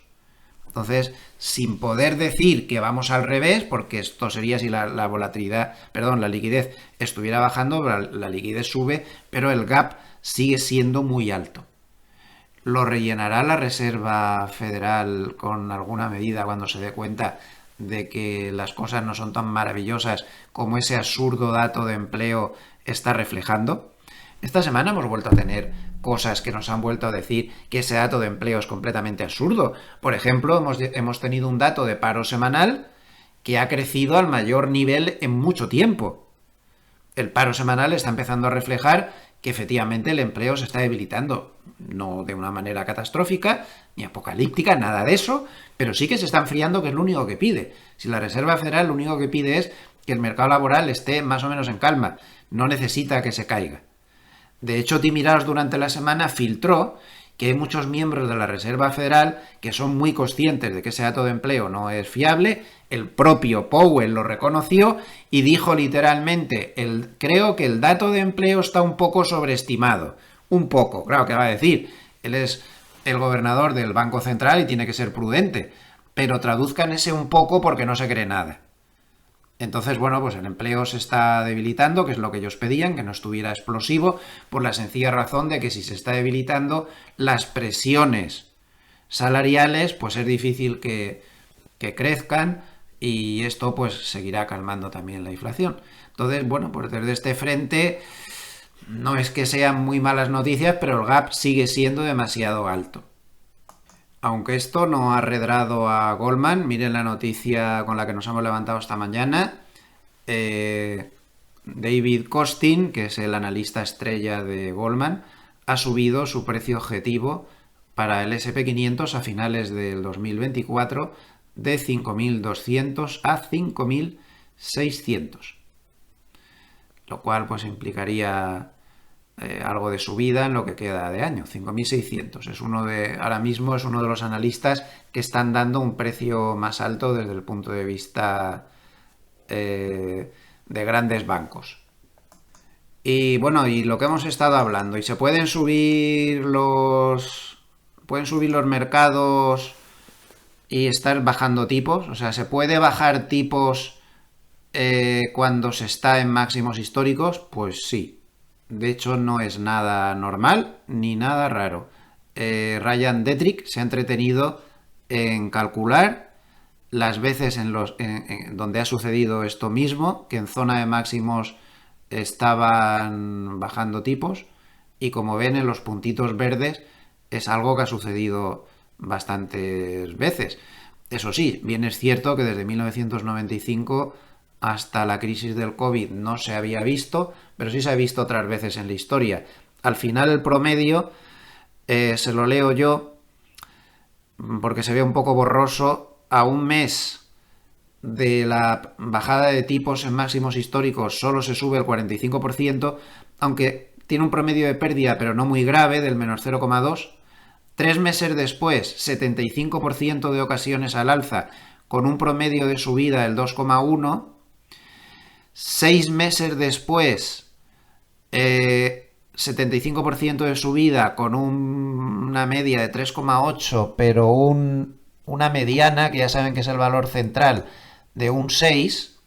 Entonces, sin poder decir que vamos al revés, porque esto sería si la volatilidad, perdón, la liquidez estuviera bajando, la liquidez sube, pero el gap sigue siendo muy alto. ¿Lo rellenará la Reserva Federal con alguna medida cuando se dé cuenta de que las cosas no son tan maravillosas como ese absurdo dato de empleo está reflejando? Esta semana hemos vuelto a tener cosas que nos han vuelto a decir que ese dato de empleo es completamente absurdo. Por ejemplo, hemos tenido un dato de paro semanal que ha crecido al mayor nivel en mucho tiempo. El paro semanal está empezando a reflejar que efectivamente el empleo se está debilitando, no de una manera catastrófica ni apocalíptica, nada de eso, pero sí que se está enfriando, que es lo único que pide. Si la Reserva Federal lo único que pide es que el mercado laboral esté más o menos en calma, no necesita que se caiga. De hecho, Tim Miraros durante la semana filtró que hay muchos miembros de la Reserva Federal que son muy conscientes de que ese dato de empleo no es fiable. El propio Powell lo reconoció y dijo literalmente, creo que el dato de empleo está un poco sobreestimado. Un poco, claro, ¿qué va a decir? Él es el gobernador del Banco Central y tiene que ser prudente, pero traduzcan ese un poco porque no se cree nada. Entonces, bueno, pues el empleo se está debilitando, que es lo que ellos pedían, que no estuviera explosivo, por la sencilla razón de que si se está debilitando, las presiones salariales, pues es difícil que crezcan y esto pues seguirá calmando también la inflación. Entonces, bueno, pues desde este frente no es que sean muy malas noticias, pero el gap sigue siendo demasiado alto. Aunque esto no ha arredrado a Goldman, miren la noticia con la que nos hemos levantado esta mañana. David Kostin, que es el analista estrella de Goldman, ha subido su precio objetivo para el SP500 a finales del 2024 de 5.200 a 5.600. Lo cual pues implicaría algo de subida en lo que queda de año, 5.600. Ahora mismo es uno de los analistas que están dando un precio más alto desde el punto de vista de grandes bancos. Y bueno, y lo que hemos estado hablando, y se pueden subir los mercados y estar bajando tipos, o sea, se puede bajar tipos cuando se está en máximos históricos, pues sí. De hecho, no es nada normal ni nada raro. Ryan Detrick se ha entretenido en calcular las veces donde ha sucedido esto mismo, que en zona de máximos estaban bajando tipos, y como ven en los puntitos verdes es algo que ha sucedido bastantes veces. Eso sí, bien es cierto que desde 1995 hasta la crisis del COVID no se había visto, pero sí se ha visto otras veces en la historia. Al final el promedio, se lo leo yo, porque se ve un poco borroso, a un mes de la bajada de tipos en máximos históricos solo se sube el 45%, aunque tiene un promedio de pérdida, pero no muy grave, del menos 0,2. 3 meses después, 75% de ocasiones al alza, con un promedio de subida del 2,1. 6 meses después, 75% de subida con una media de 3,8, pero una mediana, que ya saben que es el valor central, de un 6.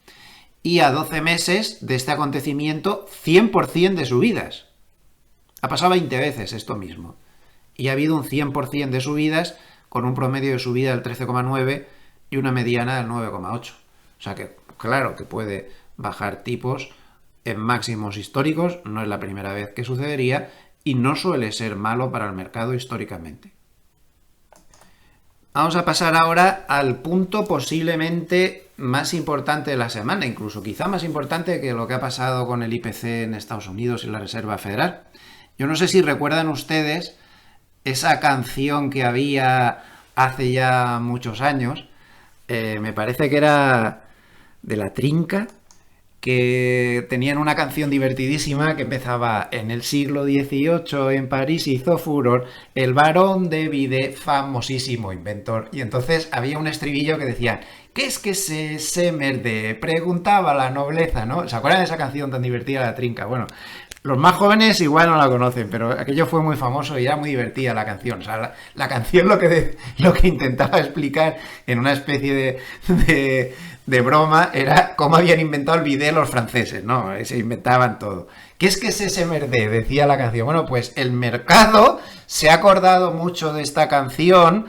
Y a 12 meses de este acontecimiento, 100% de subidas. Ha pasado 20 veces esto mismo. Y ha habido un 100% de subidas con un promedio de subida del 13,9 y una mediana del 9,8. O sea que, claro, que puede bajar tipos en máximos históricos, no es la primera vez que sucedería y no suele ser malo para el mercado históricamente. Vamos a pasar ahora al punto posiblemente más importante de la semana, incluso quizá más importante que lo que ha pasado con el IPC en Estados Unidos y la Reserva Federal. Yo no sé si recuerdan ustedes esa canción que había hace ya muchos años, me parece que era de La Trinca, que tenían una canción divertidísima que empezaba: en el siglo XVIII en París hizo furor el barón de Vide, famosísimo inventor. Y entonces había un estribillo que decía: ¿qué es que se merde? Preguntaba la nobleza, ¿no? ¿Se acuerdan de esa canción tan divertida, La Trinca? Bueno, Los más jóvenes igual no la conocen, pero aquello fue muy famoso y era muy divertida la canción. O sea, la canción lo que intentaba explicar en una especie de broma era cómo habían inventado el bidet los franceses, ¿no? Se inventaban todo. ¿Qué es ese merdé? Decía la canción. Bueno, pues el mercado se ha acordado mucho de esta canción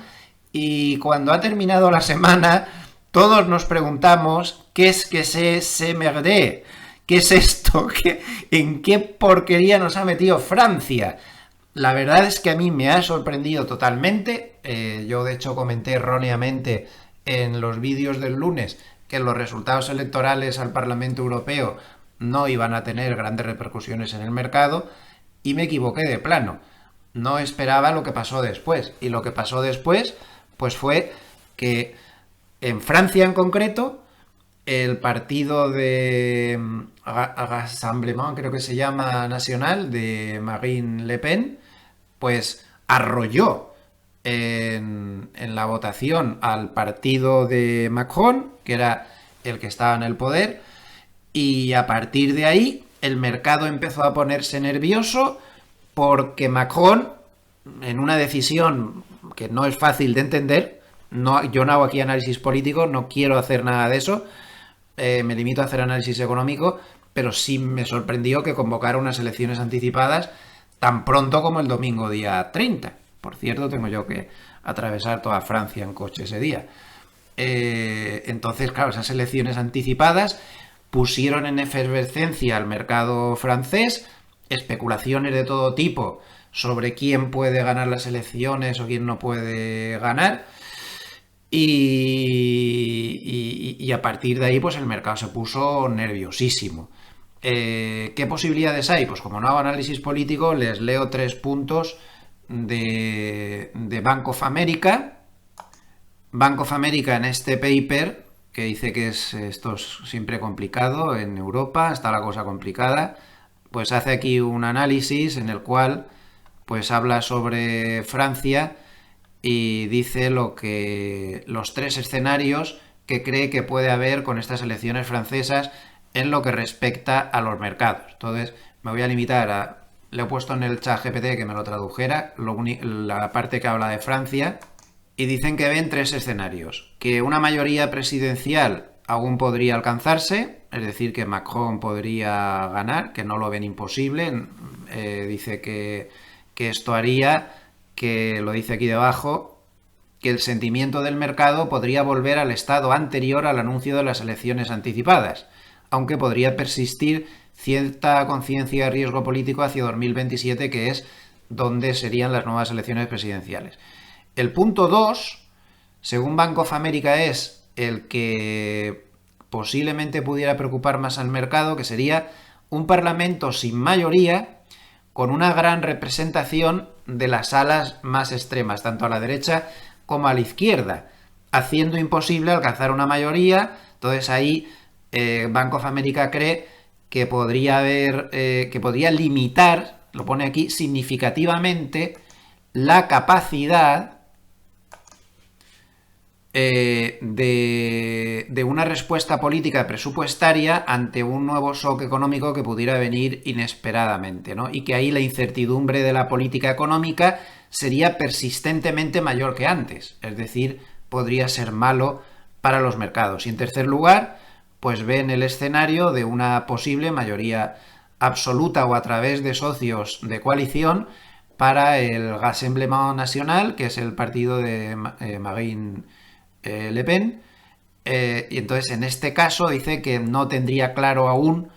y cuando ha terminado la semana todos nos preguntamos ¿qué es que es ese merdé? ¿Qué es esto? ¿En qué porquería nos ha metido Francia? La verdad es que a mí me ha sorprendido totalmente. Yo de hecho comenté erróneamente en los vídeos del lunes que los resultados electorales al Parlamento Europeo no iban a tener grandes repercusiones en el mercado y me equivoqué de plano. No esperaba lo que pasó después. Y lo que pasó después pues fue que en Francia en concreto el partido de Rassemblement, creo que se llama nacional, de Marine Le Pen, pues arrolló en la votación al partido de Macron, que era el que estaba en el poder, y a partir de ahí el mercado empezó a ponerse nervioso porque Macron, en una decisión que no es fácil de entender, no, yo no hago aquí análisis político, no quiero hacer nada de eso, me limito a hacer análisis económico, pero sí me sorprendió que convocara unas elecciones anticipadas tan pronto como el domingo día 30. Por cierto, tengo yo que atravesar toda Francia en coche ese día. Entonces, claro, esas elecciones anticipadas pusieron en efervescencia al mercado francés, especulaciones de todo tipo sobre quién puede ganar las elecciones o quién no puede ganar. Y a partir de ahí, pues el mercado se puso nerviosísimo. ¿Qué posibilidades hay? Pues como no hago análisis político, les leo 3 puntos de Bank of America. Bank of America en este paper, que dice que esto es siempre complicado, en Europa está la cosa complicada, pues hace aquí un análisis en el cual pues habla sobre Francia y dice los 3 escenarios que cree que puede haber con estas elecciones francesas en lo que respecta a los mercados. Entonces me voy a limitar le he puesto en el chat GPT que me lo tradujera, la parte que habla de Francia, y dicen que ven 3 escenarios. Que una mayoría presidencial aún podría alcanzarse, es decir, que Macron podría ganar, que no lo ven imposible. Dice que esto haría que, lo dice aquí debajo, que el sentimiento del mercado podría volver al estado anterior al anuncio de las elecciones anticipadas, aunque podría persistir cierta conciencia de riesgo político hacia 2027, que es donde serían las nuevas elecciones presidenciales. El punto 2, según Bank of America, es el que posiblemente pudiera preocupar más al mercado, que sería un parlamento sin mayoría con una gran representación de las alas más extremas, tanto a la derecha como a la izquierda, haciendo imposible alcanzar una mayoría. Entonces ahí Bank of America cree que podría limitar, lo pone aquí, significativamente la capacidad de una respuesta política presupuestaria ante un nuevo shock económico que pudiera venir inesperadamente, ¿no? Y que ahí la incertidumbre de la política económica sería persistentemente mayor que antes, es decir, podría ser malo para los mercados. Y en tercer lugar, pues ven el escenario de una posible mayoría absoluta o a través de socios de coalición para el Rassemblement National, que es el partido de Marine Le Pen, y entonces en este caso dice que no tendría claro aún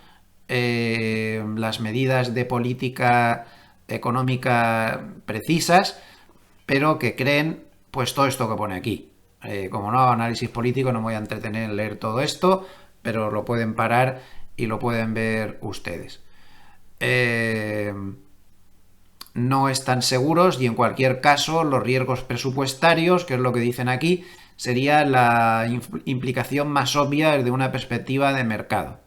las medidas de política económica precisas, pero que creen pues todo esto que pone aquí. Como no hago análisis político no me voy a entretener en leer todo esto, pero lo pueden parar y lo pueden ver ustedes. No están seguros y en cualquier caso los riesgos presupuestarios, que es lo que dicen aquí, sería la implicación más obvia desde una perspectiva de mercado.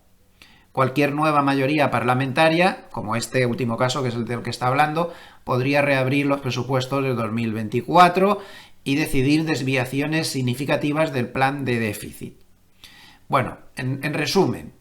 Cualquier nueva mayoría parlamentaria, como este último caso que es el del que está hablando, podría reabrir los presupuestos de 2024 y decidir desviaciones significativas del plan de déficit. Bueno, en resumen,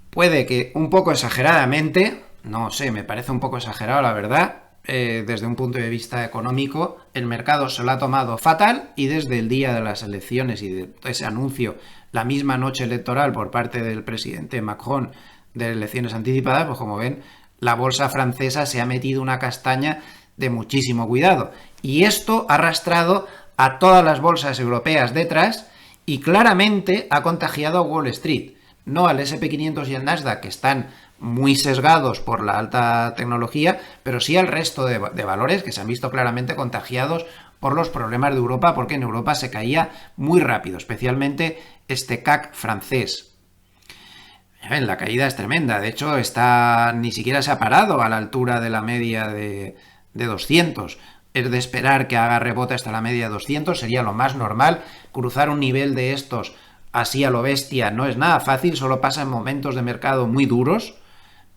puede que un poco exageradamente, No sé, me parece un poco exagerado, la verdad. Desde un punto de vista económico, el mercado se lo ha tomado fatal y desde el día de las elecciones y de ese anuncio, la misma noche electoral por parte del presidente Macron de elecciones anticipadas, pues como ven, la bolsa francesa se ha metido una castaña de muchísimo cuidado. Y esto ha arrastrado a todas las bolsas europeas detrás y claramente ha contagiado a Wall Street. No al SP500 y al Nasdaq, que están muy sesgados por la alta tecnología, pero sí al resto de valores que se han visto claramente contagiados por los problemas de Europa, porque en Europa se caía muy rápido, especialmente este CAC francés. La caída es tremenda, de hecho ni siquiera se ha parado a la altura de la media de 200. Es de esperar que haga rebote hasta la media de 200, sería lo más normal. Cruzar un nivel de estos así a lo bestia no es nada fácil, solo pasa en momentos de mercado muy duros.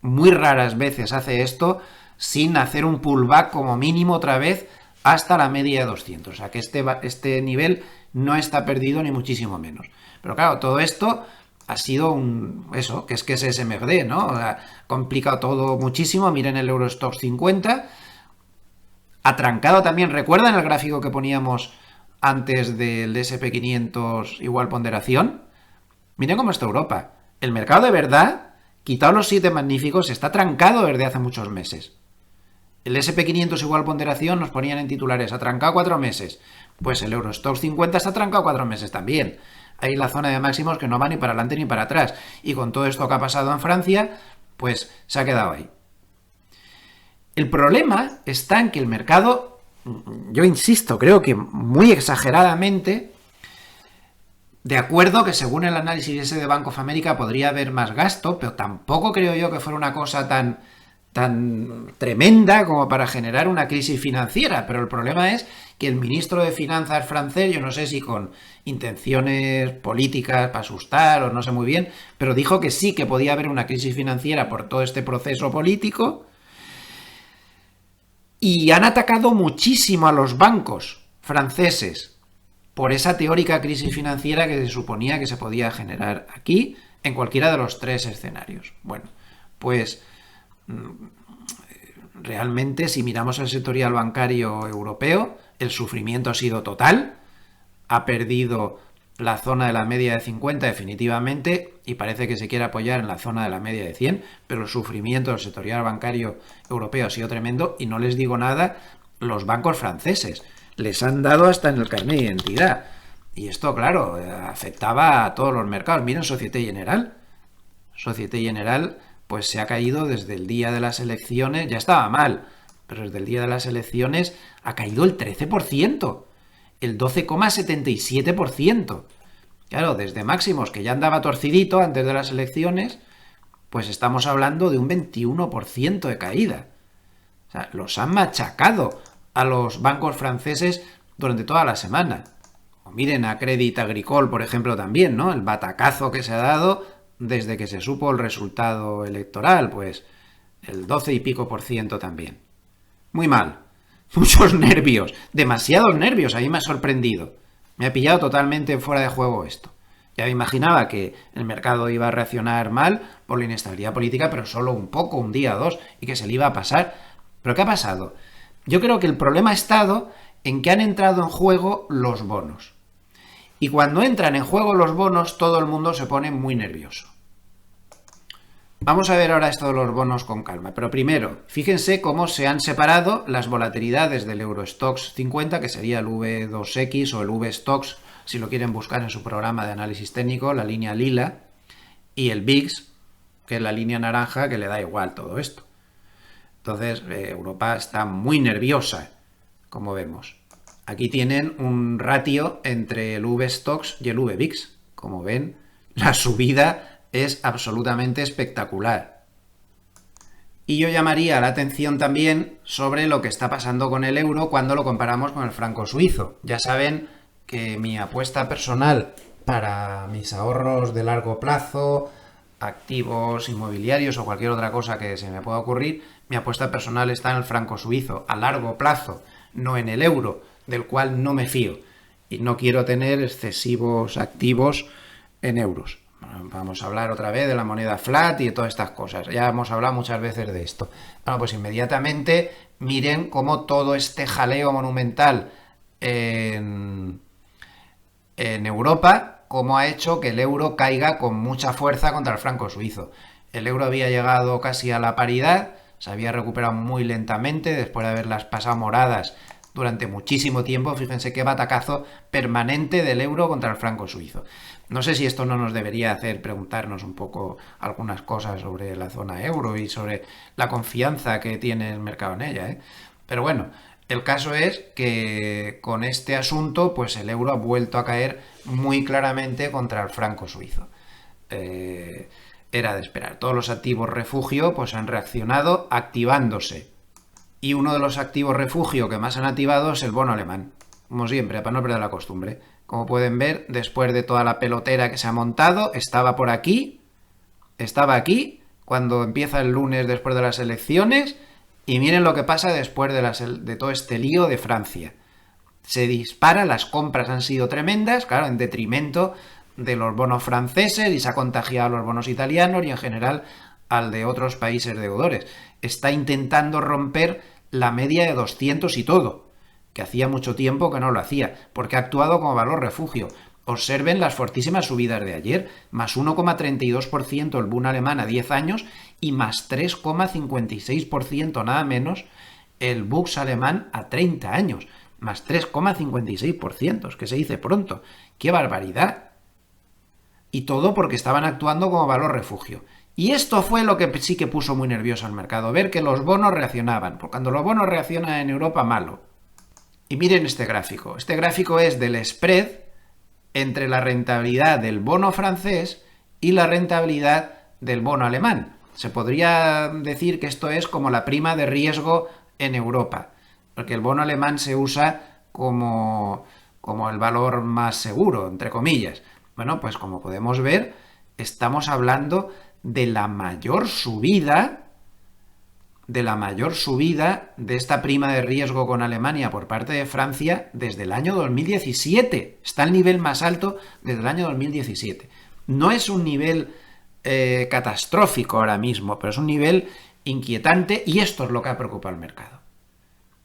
Muy raras veces hace esto sin hacer un pullback como mínimo otra vez hasta la media de 200. O sea que este nivel no está perdido ni muchísimo menos. Pero claro, todo esto ha sido que es SMD, ¿no? O sea, complicado todo muchísimo. Miren el Eurostoxx 50. Atrancado también. ¿Recuerdan el gráfico que poníamos antes del SP500 igual ponderación? Miren cómo está Europa. El mercado de verdad, quitado los 7 magníficos, está trancado desde hace muchos meses. El SP500 igual ponderación nos ponían en titulares, atrancado 4 meses. Pues el Eurostoxx 50 está atrancado 4 meses también. Hay la zona de máximos que no va ni para adelante ni para atrás. Y con todo esto que ha pasado en Francia, pues se ha quedado ahí. El problema está en que el mercado, yo insisto, creo que muy exageradamente, de acuerdo que según el análisis ese de Bank of America podría haber más gasto, pero tampoco creo yo que fuera una cosa tan tremenda como para generar una crisis financiera. Pero el problema es que el ministro de Finanzas francés, yo no sé si con intenciones políticas para asustar o no sé muy bien, pero dijo que sí que podía haber una crisis financiera por todo este proceso político. Y han atacado muchísimo a los bancos franceses por esa teórica crisis financiera que se suponía que se podía generar aquí en cualquiera de los 3 escenarios. Bueno, pues realmente si miramos el sectorial bancario europeo, el sufrimiento ha sido total, ha perdido la zona de la media de 50 definitivamente y parece que se quiere apoyar en la zona de la media de 100, pero el sufrimiento del sectorial bancario europeo ha sido tremendo y no les digo nada los bancos franceses. Les han dado hasta en el carnet de identidad. Y esto, claro, afectaba a todos los mercados. Miren Société Générale. Société Générale, pues se ha caído desde el día de las elecciones, ya estaba mal, pero desde el día de las elecciones ha caído el 13%. El 12,77%. Claro, desde máximos que ya andaba torcidito antes de las elecciones, pues estamos hablando de un 21% de caída. O sea, los han machacado a los bancos franceses durante toda la semana. O miren a Crédit Agricole, por ejemplo, también, ¿no? El batacazo que se ha dado desde que se supo el resultado electoral, pues el 12 y pico por ciento también. Muy mal. Muchos nervios, demasiados nervios, ahí me ha sorprendido. Me ha pillado totalmente fuera de juego esto. Ya me imaginaba que el mercado iba a reaccionar mal por la inestabilidad política, pero solo un poco, un día o dos, y que se le iba a pasar. ¿Pero qué ha pasado? Yo creo que el problema ha estado en que han entrado en juego los bonos. Y cuando entran en juego los bonos, todo el mundo se pone muy nervioso. Vamos a ver ahora esto de los bonos con calma, pero primero, fíjense cómo se han separado las volatilidades del Eurostoxx 50, que sería el V2X o el VSTOXX, si lo quieren buscar en su programa de análisis técnico, la línea lila, y el VIX, que es la línea naranja, que le da igual todo esto. Entonces, Europa está muy nerviosa, como vemos. Aquí tienen un ratio entre el VSTOXX y el VVIX. Como ven, la subida es absolutamente espectacular. Y yo llamaría la atención también sobre lo que está pasando con el euro cuando lo comparamos con el franco suizo. Ya saben que mi apuesta personal para mis ahorros de largo plazo, activos inmobiliarios o cualquier otra cosa que se me pueda ocurrir, mi apuesta personal está en el franco suizo, a largo plazo, no en el euro, del cual no me fío. Y no quiero tener excesivos activos en euros. Vamos a hablar otra vez de la moneda flat y de todas estas cosas. Ya hemos hablado muchas veces de esto. Bueno, pues inmediatamente miren cómo todo este jaleo monumental en Europa, cómo ha hecho que el euro caiga con mucha fuerza contra el franco suizo. El euro había llegado casi a la paridad, se había recuperado muy lentamente después de haberlas pasado moradas durante muchísimo tiempo. Fíjense qué batacazo permanente del euro contra el franco suizo. No sé si esto no nos debería hacer preguntarnos un poco algunas cosas sobre la zona euro y sobre la confianza que tiene el mercado en ella, ¿eh? Pero bueno, el caso es que con este asunto, pues el euro ha vuelto a caer muy claramente contra el franco suizo. Era de esperar. Todos los activos refugio pues han reaccionado activándose. Y uno de los activos refugio que más han activado es el bono alemán. Como siempre, para no perder la costumbre. Como pueden ver, después de toda la pelotera que se ha montado, estaba aquí, cuando empieza el lunes después de las elecciones, y miren lo que pasa después de todo este lío de Francia. Se dispara, las compras han sido tremendas, claro, en detrimento de los bonos franceses, y se ha contagiado a los bonos italianos y en general al de otros países deudores. Está intentando romper la media de 200 y todo, que hacía mucho tiempo que no lo hacía, porque ha actuado como valor refugio. Observen las fortísimas subidas de ayer, más 1,32% el Bund alemán a 10 años y más 3,56% nada menos el Bux alemán a 30 años, más 3,56%, es que se dice pronto. ¡Qué barbaridad! Y todo porque estaban actuando como valor refugio. Y esto fue lo que sí que puso muy nervioso al mercado, ver que los bonos reaccionaban, porque cuando los bonos reaccionan en Europa, malo. Y miren este gráfico. Este gráfico es del spread entre la rentabilidad del bono francés y la rentabilidad del bono alemán. Se podría decir que esto es como la prima de riesgo en Europa, porque el bono alemán se usa como el valor más seguro, entre comillas. Bueno, pues como podemos ver, estamos hablando de la mayor subida de esta prima de riesgo con Alemania por parte de Francia desde el año 2017. Está al nivel más alto desde el año 2017. No es un nivel catastrófico ahora mismo, pero es un nivel inquietante, y esto es lo que ha preocupado al mercado.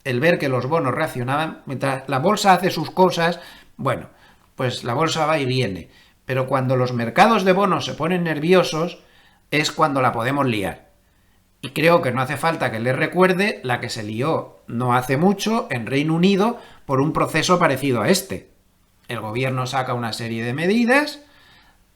El ver que los bonos reaccionaban, mientras la bolsa hace sus cosas, bueno, pues la bolsa va y viene. Pero cuando los mercados de bonos se ponen nerviosos, es cuando la podemos liar. Y creo que no hace falta que les recuerde la que se lió no hace mucho en Reino Unido por un proceso parecido a este. El gobierno saca una serie de medidas,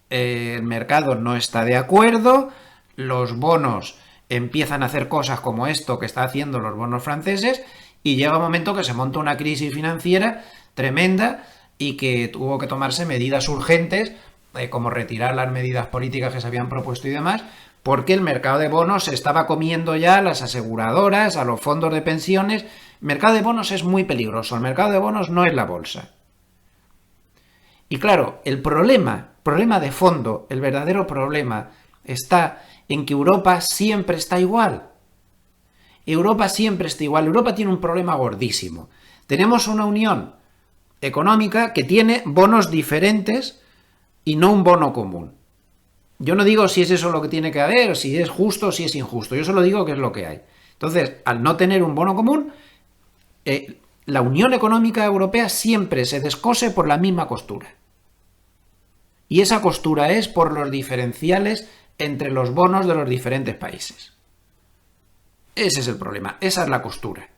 el mercado no está de acuerdo, los bonos empiezan a hacer cosas como esto que está haciendo los bonos franceses, y llega un momento que se monta una crisis financiera tremenda y que tuvo que tomarse medidas urgentes, como retirar las medidas políticas que se habían propuesto y demás, porque el mercado de bonos se estaba comiendo ya a las aseguradoras, a los fondos de pensiones. El mercado de bonos es muy peligroso, el mercado de bonos no es la bolsa. Y claro, el problema de fondo, el verdadero problema, está en que Europa siempre está igual. Europa siempre está igual. Europa tiene un problema gordísimo. Tenemos una unión económica que tiene bonos diferentes y no un bono común. Yo no digo si es eso lo que tiene que haber, si es justo o si es injusto. Yo solo digo que es lo que hay. Entonces, al no tener un bono común, la Unión Económica Europea siempre se descose por la misma costura. Y esa costura es por los diferenciales entre los bonos de los diferentes países. Ese es el problema, esa es la costura.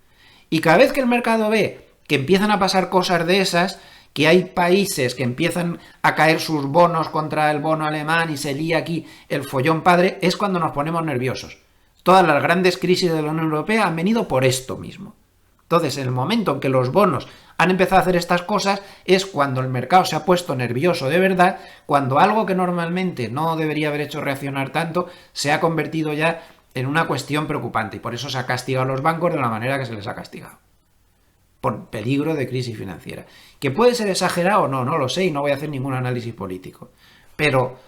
Y cada vez que el mercado ve que empiezan a pasar cosas de esas, que hay países que empiezan a caer sus bonos contra el bono alemán y se lía aquí el follón padre, es cuando nos ponemos nerviosos. Todas las grandes crisis de la Unión Europea han venido por esto mismo. Entonces, en el momento en que los bonos han empezado a hacer estas cosas, es cuando el mercado se ha puesto nervioso de verdad, cuando algo que normalmente no debería haber hecho reaccionar tanto, se ha convertido ya en una cuestión preocupante, y por eso se ha castigado a los bancos de la manera que se les ha castigado. Por peligro de crisis financiera. ¿Que puede ser exagerado o no? No lo sé y no voy a hacer ningún análisis político. Pero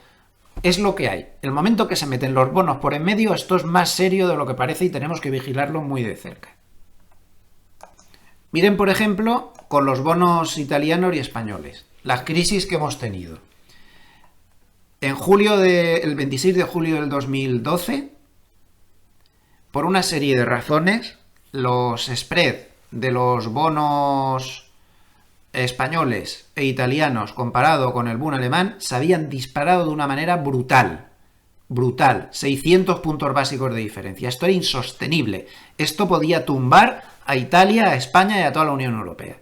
es lo que hay. El momento que se meten los bonos por en medio, esto es más serio de lo que parece y tenemos que vigilarlo muy de cerca. Miren, por ejemplo, con los bonos italianos y españoles, las crisis que hemos tenido. El 26 de julio del 2012, por una serie de razones, los spread de los bonos españoles e italianos comparado con el bono alemán se habían disparado de una manera brutal. Brutal. 600 puntos básicos de diferencia. Esto era insostenible. Esto podía tumbar a Italia, a España y a toda la Unión Europea.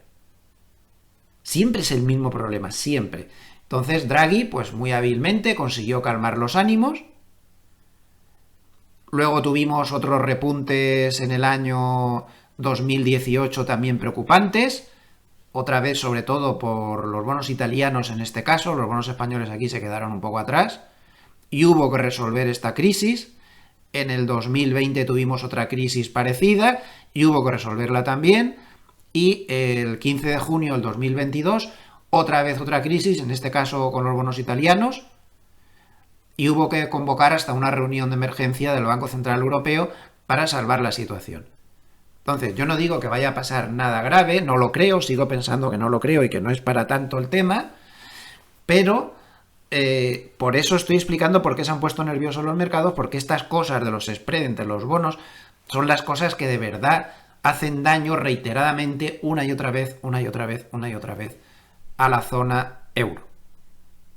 Siempre es el mismo problema, siempre. Entonces Draghi, pues muy hábilmente consiguió calmar los ánimos. Luego tuvimos otros repuntes en el año 2018 también preocupantes. Otra vez, sobre todo por los bonos italianos en este caso. Los bonos españoles aquí se quedaron un poco atrás. Y hubo que resolver esta crisis. En el 2020 tuvimos otra crisis parecida y hubo que resolverla también. Y el 15 de junio del 2022, otra vez otra crisis, en este caso con los bonos italianos. Y hubo que convocar hasta una reunión de emergencia del Banco Central Europeo para salvar la situación. Entonces, yo no digo que vaya a pasar nada grave, no lo creo, sigo pensando que no lo creo y que no es para tanto el tema, pero por eso estoy explicando por qué se han puesto nerviosos los mercados, porque estas cosas de los spread entre los bonos son las cosas que de verdad hacen daño reiteradamente una y otra vez a la zona euro.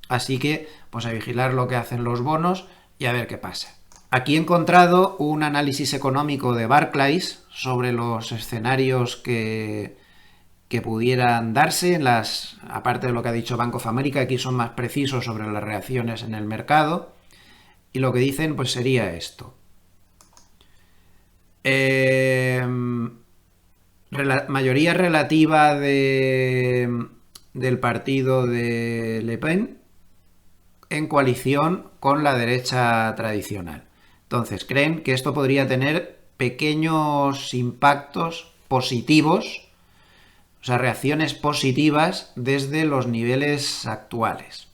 Así que, pues a vigilar lo que hacen los bonos y a ver qué pasa. Aquí he encontrado un análisis económico de Barclays sobre los escenarios que pudieran darse aparte de lo que ha dicho Bank of America, aquí son más precisos sobre las reacciones en el mercado. Y lo que dicen, pues sería esto. Mayoría relativa del partido de Le Pen en coalición con la derecha tradicional. Entonces, creen que esto podría tener pequeños impactos positivos, o sea, reacciones positivas desde los niveles actuales.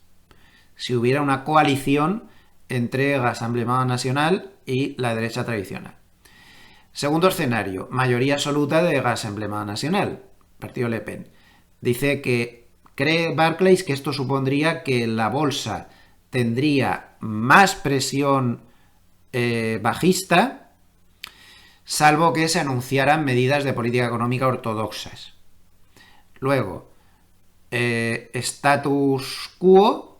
Si hubiera una coalición entre Rassemblement National y la derecha tradicional. Segundo escenario, mayoría absoluta de Rassemblement National, partido Le Pen. Dice que cree Barclays que esto supondría que la bolsa tendría más presión bajista, salvo que se anunciaran medidas de política económica ortodoxas. Luego, status quo,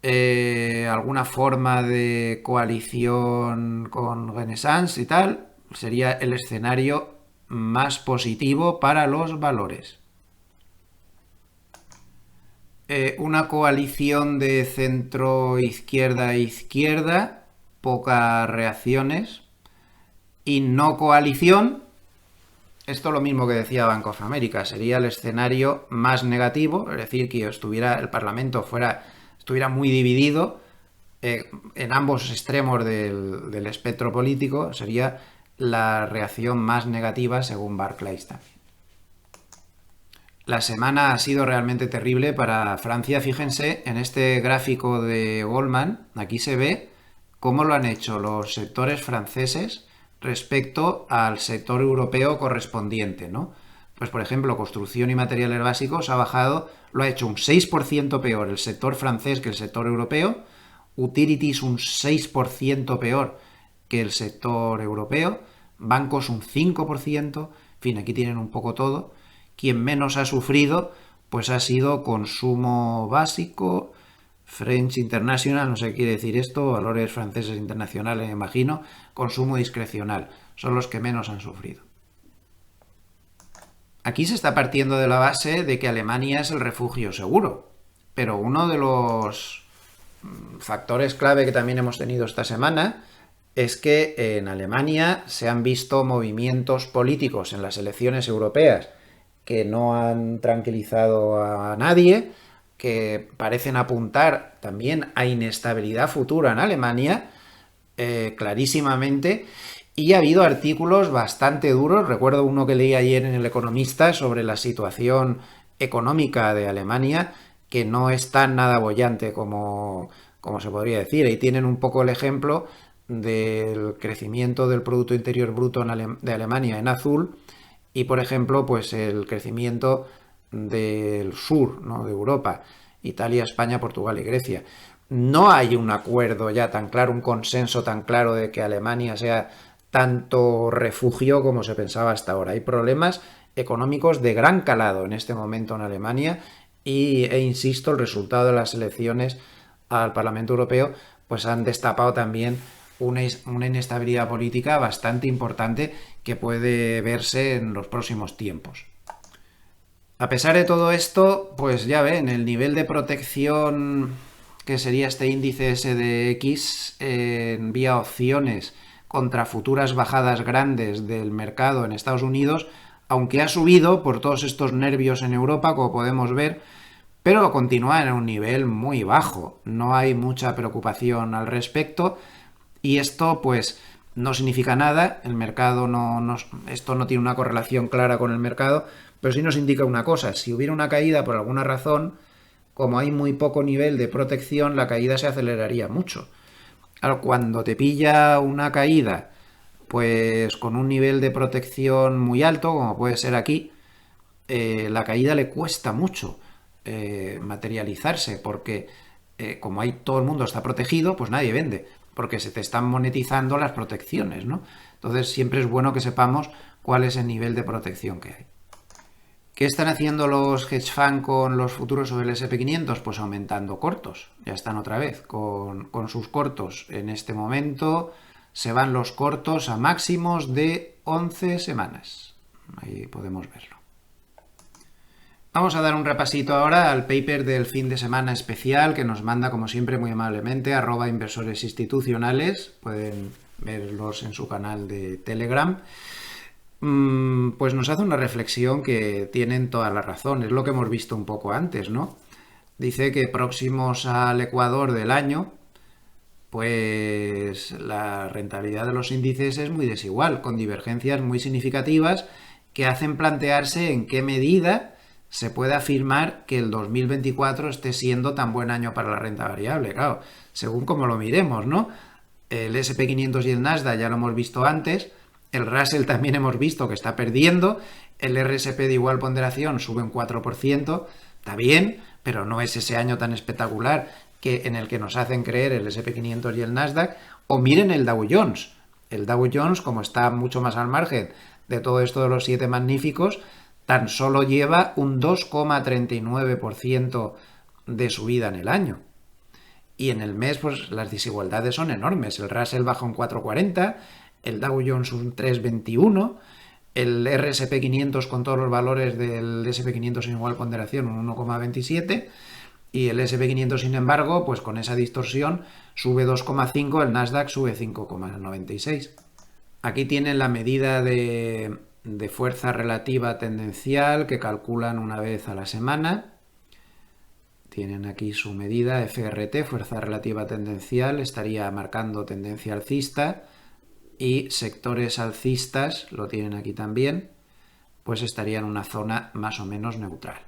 alguna forma de coalición con Renaissance y tal, sería el escenario más positivo para los valores. Una coalición de centro-izquierda-izquierda, pocas reacciones. Y no coalición, esto lo mismo que decía Bank of America, sería el escenario más negativo, es decir, que el Parlamento estuviera muy dividido en ambos extremos del espectro político, sería la reacción más negativa según Barclays también. La semana ha sido realmente terrible para Francia. Fíjense en este gráfico de Goldman, aquí se ve cómo lo han hecho los sectores franceses respecto al sector europeo correspondiente, ¿no? Pues por ejemplo, construcción y materiales básicos lo ha hecho un 6% peor el sector francés que el sector europeo, utilities un 6% peor que el sector europeo, bancos un 5%, en fin, aquí tienen un poco todo. Quien menos ha sufrido, pues ha sido consumo básico, French International, no sé qué quiere decir esto, valores franceses internacionales, me imagino, consumo discrecional, son los que menos han sufrido. Aquí se está partiendo de la base de que Alemania es el refugio seguro, pero uno de los factores clave que también hemos tenido esta semana es que en Alemania se han visto movimientos políticos en las elecciones europeas que no han tranquilizado a nadie, que parecen apuntar también a inestabilidad futura en Alemania, clarísimamente, y ha habido artículos bastante duros. Recuerdo uno que leí ayer en El Economista sobre la situación económica de Alemania, que no es tan nada boyante como se podría decir. Ahí tienen un poco el ejemplo del crecimiento del Producto Interior Bruto de Alemania en azul, y por ejemplo pues el crecimiento del sur, ¿no?, de Europa Italia, España, Portugal y Grecia. No hay un acuerdo ya tan claro, un consenso tan claro de que Alemania sea tanto refugio como se pensaba hasta ahora. Hay problemas económicos de gran calado en este momento en Alemania e insisto, el resultado de las elecciones al Parlamento Europeo pues han destapado también una inestabilidad política bastante importante que puede verse en los próximos tiempos. A pesar de todo esto, pues ya ven, el nivel de protección que sería este índice SDX vía opciones contra futuras bajadas grandes del mercado en Estados Unidos, aunque ha subido por todos estos nervios en Europa, como podemos ver, pero continúa en un nivel muy bajo. No hay mucha preocupación al respecto y esto pues no significa nada. El mercado esto no tiene una correlación clara con el mercado, pero sí nos indica una cosa: si hubiera una caída por alguna razón, como hay muy poco nivel de protección, la caída se aceleraría mucho. Claro, cuando te pilla una caída pues con un nivel de protección muy alto, como puede ser aquí, la caída le cuesta mucho materializarse, porque como hay todo el mundo está protegido, pues nadie vende, porque se te están monetizando las protecciones, ¿no? Entonces siempre es bueno que sepamos cuál es el nivel de protección que hay. ¿Qué están haciendo los hedge funds con los futuros sobre el SP500? Pues aumentando cortos. Ya están otra vez con sus cortos. En este momento se van los cortos a máximos de 11 semanas. Ahí podemos verlo. Vamos a dar un repasito ahora al paper del fin de semana especial que nos manda, como siempre, muy amablemente, @inversores institucionales. Pueden verlos en su canal de Telegram. Pues nos hace una reflexión que tienen toda la razón. Es lo que hemos visto un poco antes, ¿no? Dice que próximos al ecuador del año, pues la rentabilidad de los índices es muy desigual, con divergencias muy significativas que hacen plantearse en qué medida se puede afirmar que el 2024 esté siendo tan buen año para la renta variable. Claro, según como lo miremos, ¿no? El SP500 y el Nasdaq ya lo hemos visto antes. El Russell también hemos visto que está perdiendo. El RSP de igual ponderación sube un 4%. Está bien, pero no es ese año tan espectacular en el que nos hacen creer el SP500 y el Nasdaq. O miren el Dow Jones. El Dow Jones, como está mucho más al margen de todo esto de los 7 magníficos, tan solo lleva un 2,39% de subida en el año. Y en el mes, pues las desigualdades son enormes. El Russell baja un 4,40%. El Dow Jones un 3,21, el RSP 500 con todos los valores del SP 500 en igual ponderación un 1,27 y el SP 500 sin embargo pues con esa distorsión sube 2,5, el Nasdaq sube 5,96. Aquí tienen la medida de fuerza relativa tendencial que calculan una vez a la semana. Tienen aquí su medida FRT, fuerza relativa tendencial, estaría marcando tendencia alcista. Y sectores alcistas, lo tienen aquí también, pues estaría en una zona más o menos neutral.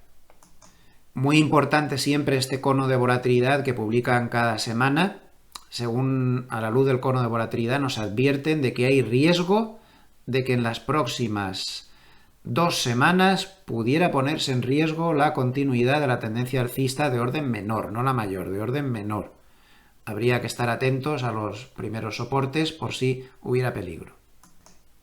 Muy importante siempre este cono de volatilidad que publican cada semana. Según a la luz del cono de volatilidad nos advierten de que hay riesgo de que en las próximas 2 semanas pudiera ponerse en riesgo la continuidad de la tendencia alcista de orden menor, no la mayor, de orden menor. Habría que estar atentos a los primeros soportes por si hubiera peligro.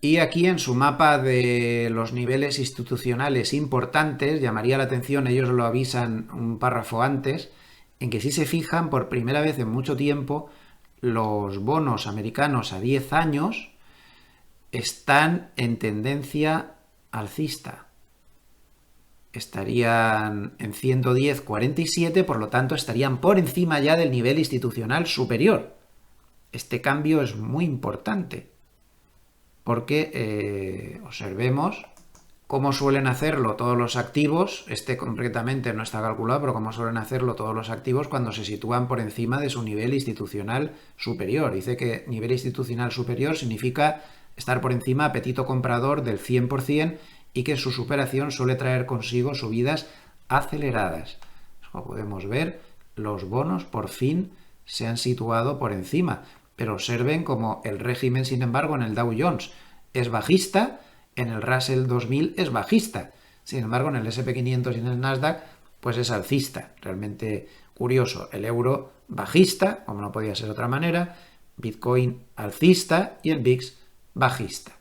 Y aquí en su mapa de los niveles institucionales importantes, llamaría la atención, ellos lo avisan un párrafo antes, en que si se fijan por primera vez en mucho tiempo, los bonos americanos a 10 años están en tendencia alcista. Estarían en 110,47, por lo tanto estarían por encima ya del nivel institucional superior. Este cambio es muy importante porque observemos cómo suelen hacerlo todos los activos. Este concretamente no está calculado, pero cómo suelen hacerlo todos los activos cuando se sitúan por encima de su nivel institucional superior. Dice que nivel institucional superior significa estar por encima, apetito comprador del 100%, y que su superación suele traer consigo subidas aceleradas. Como podemos ver, los bonos por fin se han situado por encima, pero observen como el régimen, sin embargo, en el Dow Jones es bajista, en el Russell 2000 es bajista. Sin embargo, en el SP500 y en el Nasdaq pues es alcista. Realmente curioso. El euro bajista, como no podía ser de otra manera, Bitcoin alcista y el VIX bajista.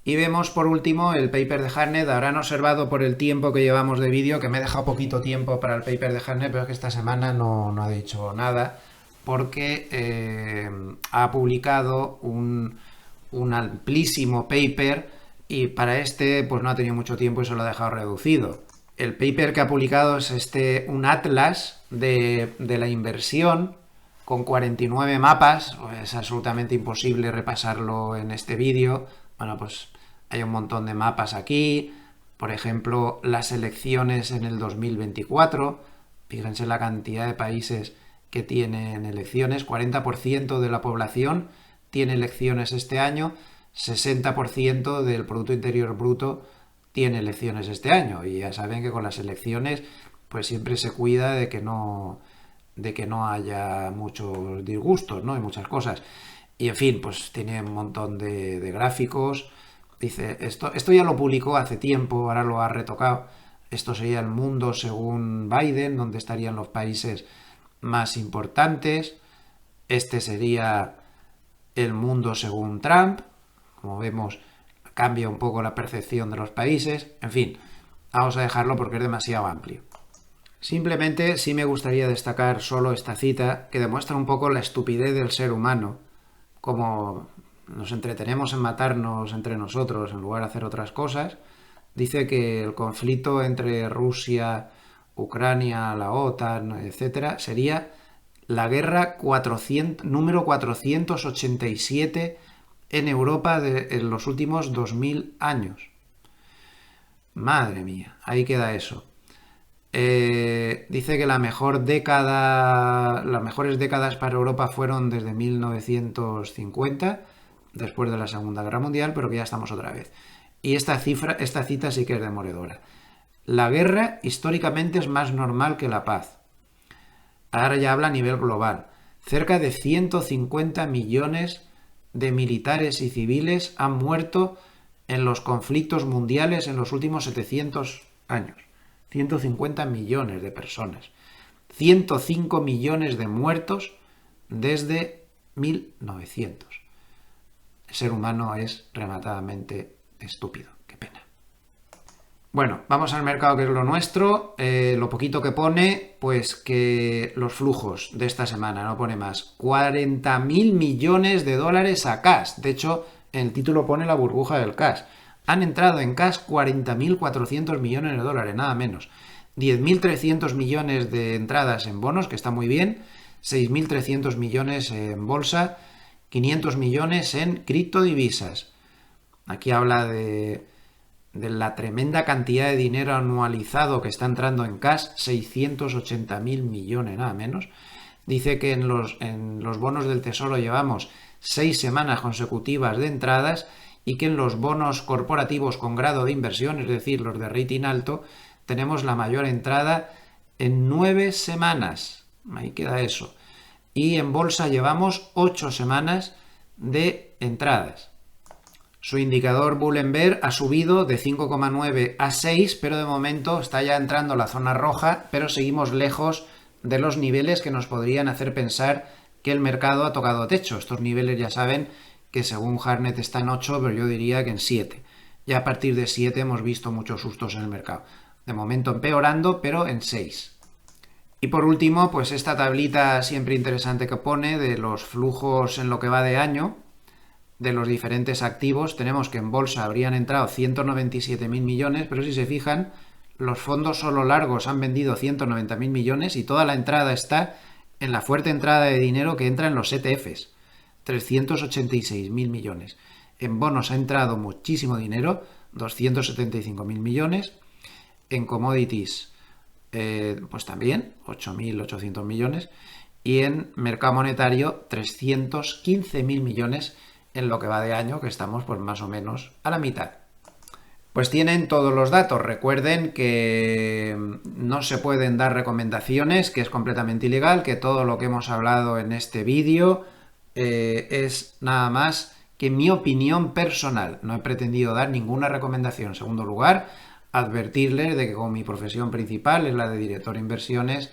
Y vemos por último el paper de Hartnett. Habrán observado por el tiempo que llevamos de vídeo que me he dejado poquito tiempo para el paper de Hartnett, pero es que esta semana no ha dicho nada porque ha publicado un amplísimo paper y para este pues no ha tenido mucho tiempo y se lo ha dejado reducido. El paper que ha publicado es un atlas de la inversión con 49 mapas. Es absolutamente imposible repasarlo en este vídeo. Bueno, pues hay un montón de mapas aquí. Por ejemplo, las elecciones en el 2024. Fíjense la cantidad de países que tienen elecciones. 40% de la población tiene elecciones este año. 60% del Producto Interior Bruto tiene elecciones este año. Y ya saben que con las elecciones pues siempre se cuida de que no haya muchos disgustos, ¿no? Y muchas cosas. Y en fin, pues tiene un montón de gráficos. Dice, esto ya lo publicó hace tiempo, ahora lo ha retocado. Esto sería el mundo según Biden, donde estarían los países más importantes. Este sería el mundo según Trump. Como vemos, cambia un poco la percepción de los países. En fin, vamos a dejarlo porque es demasiado amplio. Simplemente sí me gustaría destacar solo esta cita que demuestra un poco la estupidez del ser humano, como nos entretenemos en matarnos entre nosotros en lugar de hacer otras cosas. Dice que el conflicto entre Rusia, Ucrania, la OTAN, etcétera, sería la guerra número 487 en Europa en los últimos 2000 años. Madre mía, ahí queda eso. Dice que las mejores décadas para Europa fueron desde 1950, después de la Segunda Guerra Mundial, pero que ya estamos otra vez. Y esta cita sí que es demoledora. La guerra históricamente es más normal que la paz. Ahora ya habla a nivel global. Cerca de 150 millones de militares y civiles han muerto en los conflictos mundiales en los últimos 700 años. 150 millones de personas. 105 millones de muertos desde 1900. El ser humano es rematadamente estúpido. Qué pena. Bueno, vamos al mercado, que es lo nuestro. Lo poquito que pone, pues que los flujos de esta semana, no pone más. 40.000 millones de dólares a cash. De hecho, en el título pone la burbuja del cash. Han entrado en cash 40.400 millones de dólares, nada menos. 10.300 millones de entradas en bonos, que está muy bien. 6.300 millones en bolsa. 500 millones en criptodivisas. Aquí habla de la tremenda cantidad de dinero anualizado que está entrando en cash, 680.000 millones, nada menos. Dice que en los bonos del Tesoro llevamos 6 semanas consecutivas de entradas y que en los bonos corporativos con grado de inversión, es decir, los de rating alto, tenemos la mayor entrada en 9 semanas. Ahí queda eso. Y en bolsa llevamos 8 semanas de entradas. Su indicador Bull and Bear ha subido de 5,9 a 6, pero de momento está ya entrando la zona roja, pero seguimos lejos de los niveles que nos podrían hacer pensar que el mercado ha tocado techo. Estos niveles ya saben que según Hartnett está en 8, pero yo diría que en 7. Ya a partir de 7 hemos visto muchos sustos en el mercado. De momento empeorando, pero en 6. Y por último, pues esta tablita siempre interesante que pone de los flujos en lo que va de año, de los diferentes activos. Tenemos que en bolsa habrían entrado 197.000 millones, pero si se fijan, los fondos solo largos han vendido 190.000 millones y toda la entrada está en la fuerte entrada de dinero que entra en los ETFs, 386.000 millones. En bonos ha entrado muchísimo dinero, 275.000 millones. En commodities, pues también, 8.800 millones. Y en mercado monetario, 315.000 millones en lo que va de año, que estamos pues más o menos a la mitad. Pues tienen todos los datos. Recuerden que no se pueden dar recomendaciones, que es completamente ilegal, que todo lo que hemos hablado en este vídeo es nada más que mi opinión personal. No he pretendido dar ninguna recomendación. En segundo lugar, advertirles de que como mi profesión principal es la de director de inversiones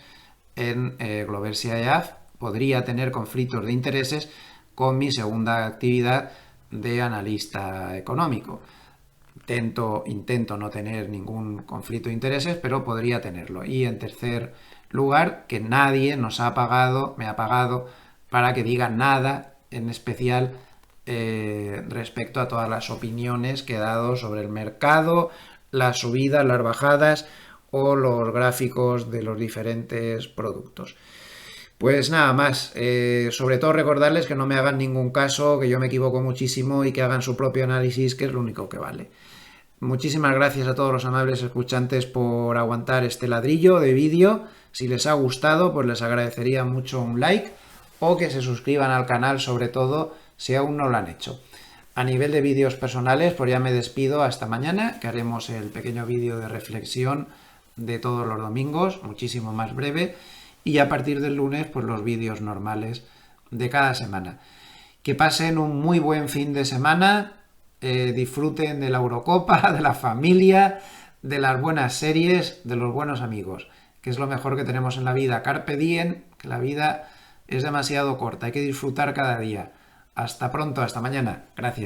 en Globersia EAF, podría tener conflictos de intereses con mi segunda actividad de analista económico. Intento no tener ningún conflicto de intereses, pero podría tenerlo. Y en tercer lugar, que nadie me ha pagado para que diga nada en especial respecto a todas las opiniones que he dado sobre el mercado, las subidas, las bajadas o los gráficos de los diferentes productos. Pues nada más, sobre todo recordarles que no me hagan ningún caso, que yo me equivoco muchísimo y que hagan su propio análisis, que es lo único que vale. Muchísimas gracias a todos los amables escuchantes por aguantar este ladrillo de vídeo. Si les ha gustado, pues les agradecería mucho un like o que se suscriban al canal, sobre todo si aún no lo han hecho. A nivel de vídeos personales, pues ya me despido hasta mañana, que haremos el pequeño vídeo de reflexión de todos los domingos, muchísimo más breve, y a partir del lunes, pues los vídeos normales de cada semana. Que pasen un muy buen fin de semana. Disfruten de la Eurocopa, de la familia, de las buenas series, de los buenos amigos, que es lo mejor que tenemos en la vida. Carpe diem, que la vida es demasiado corta, hay que disfrutar cada día. Hasta pronto, hasta mañana. Gracias.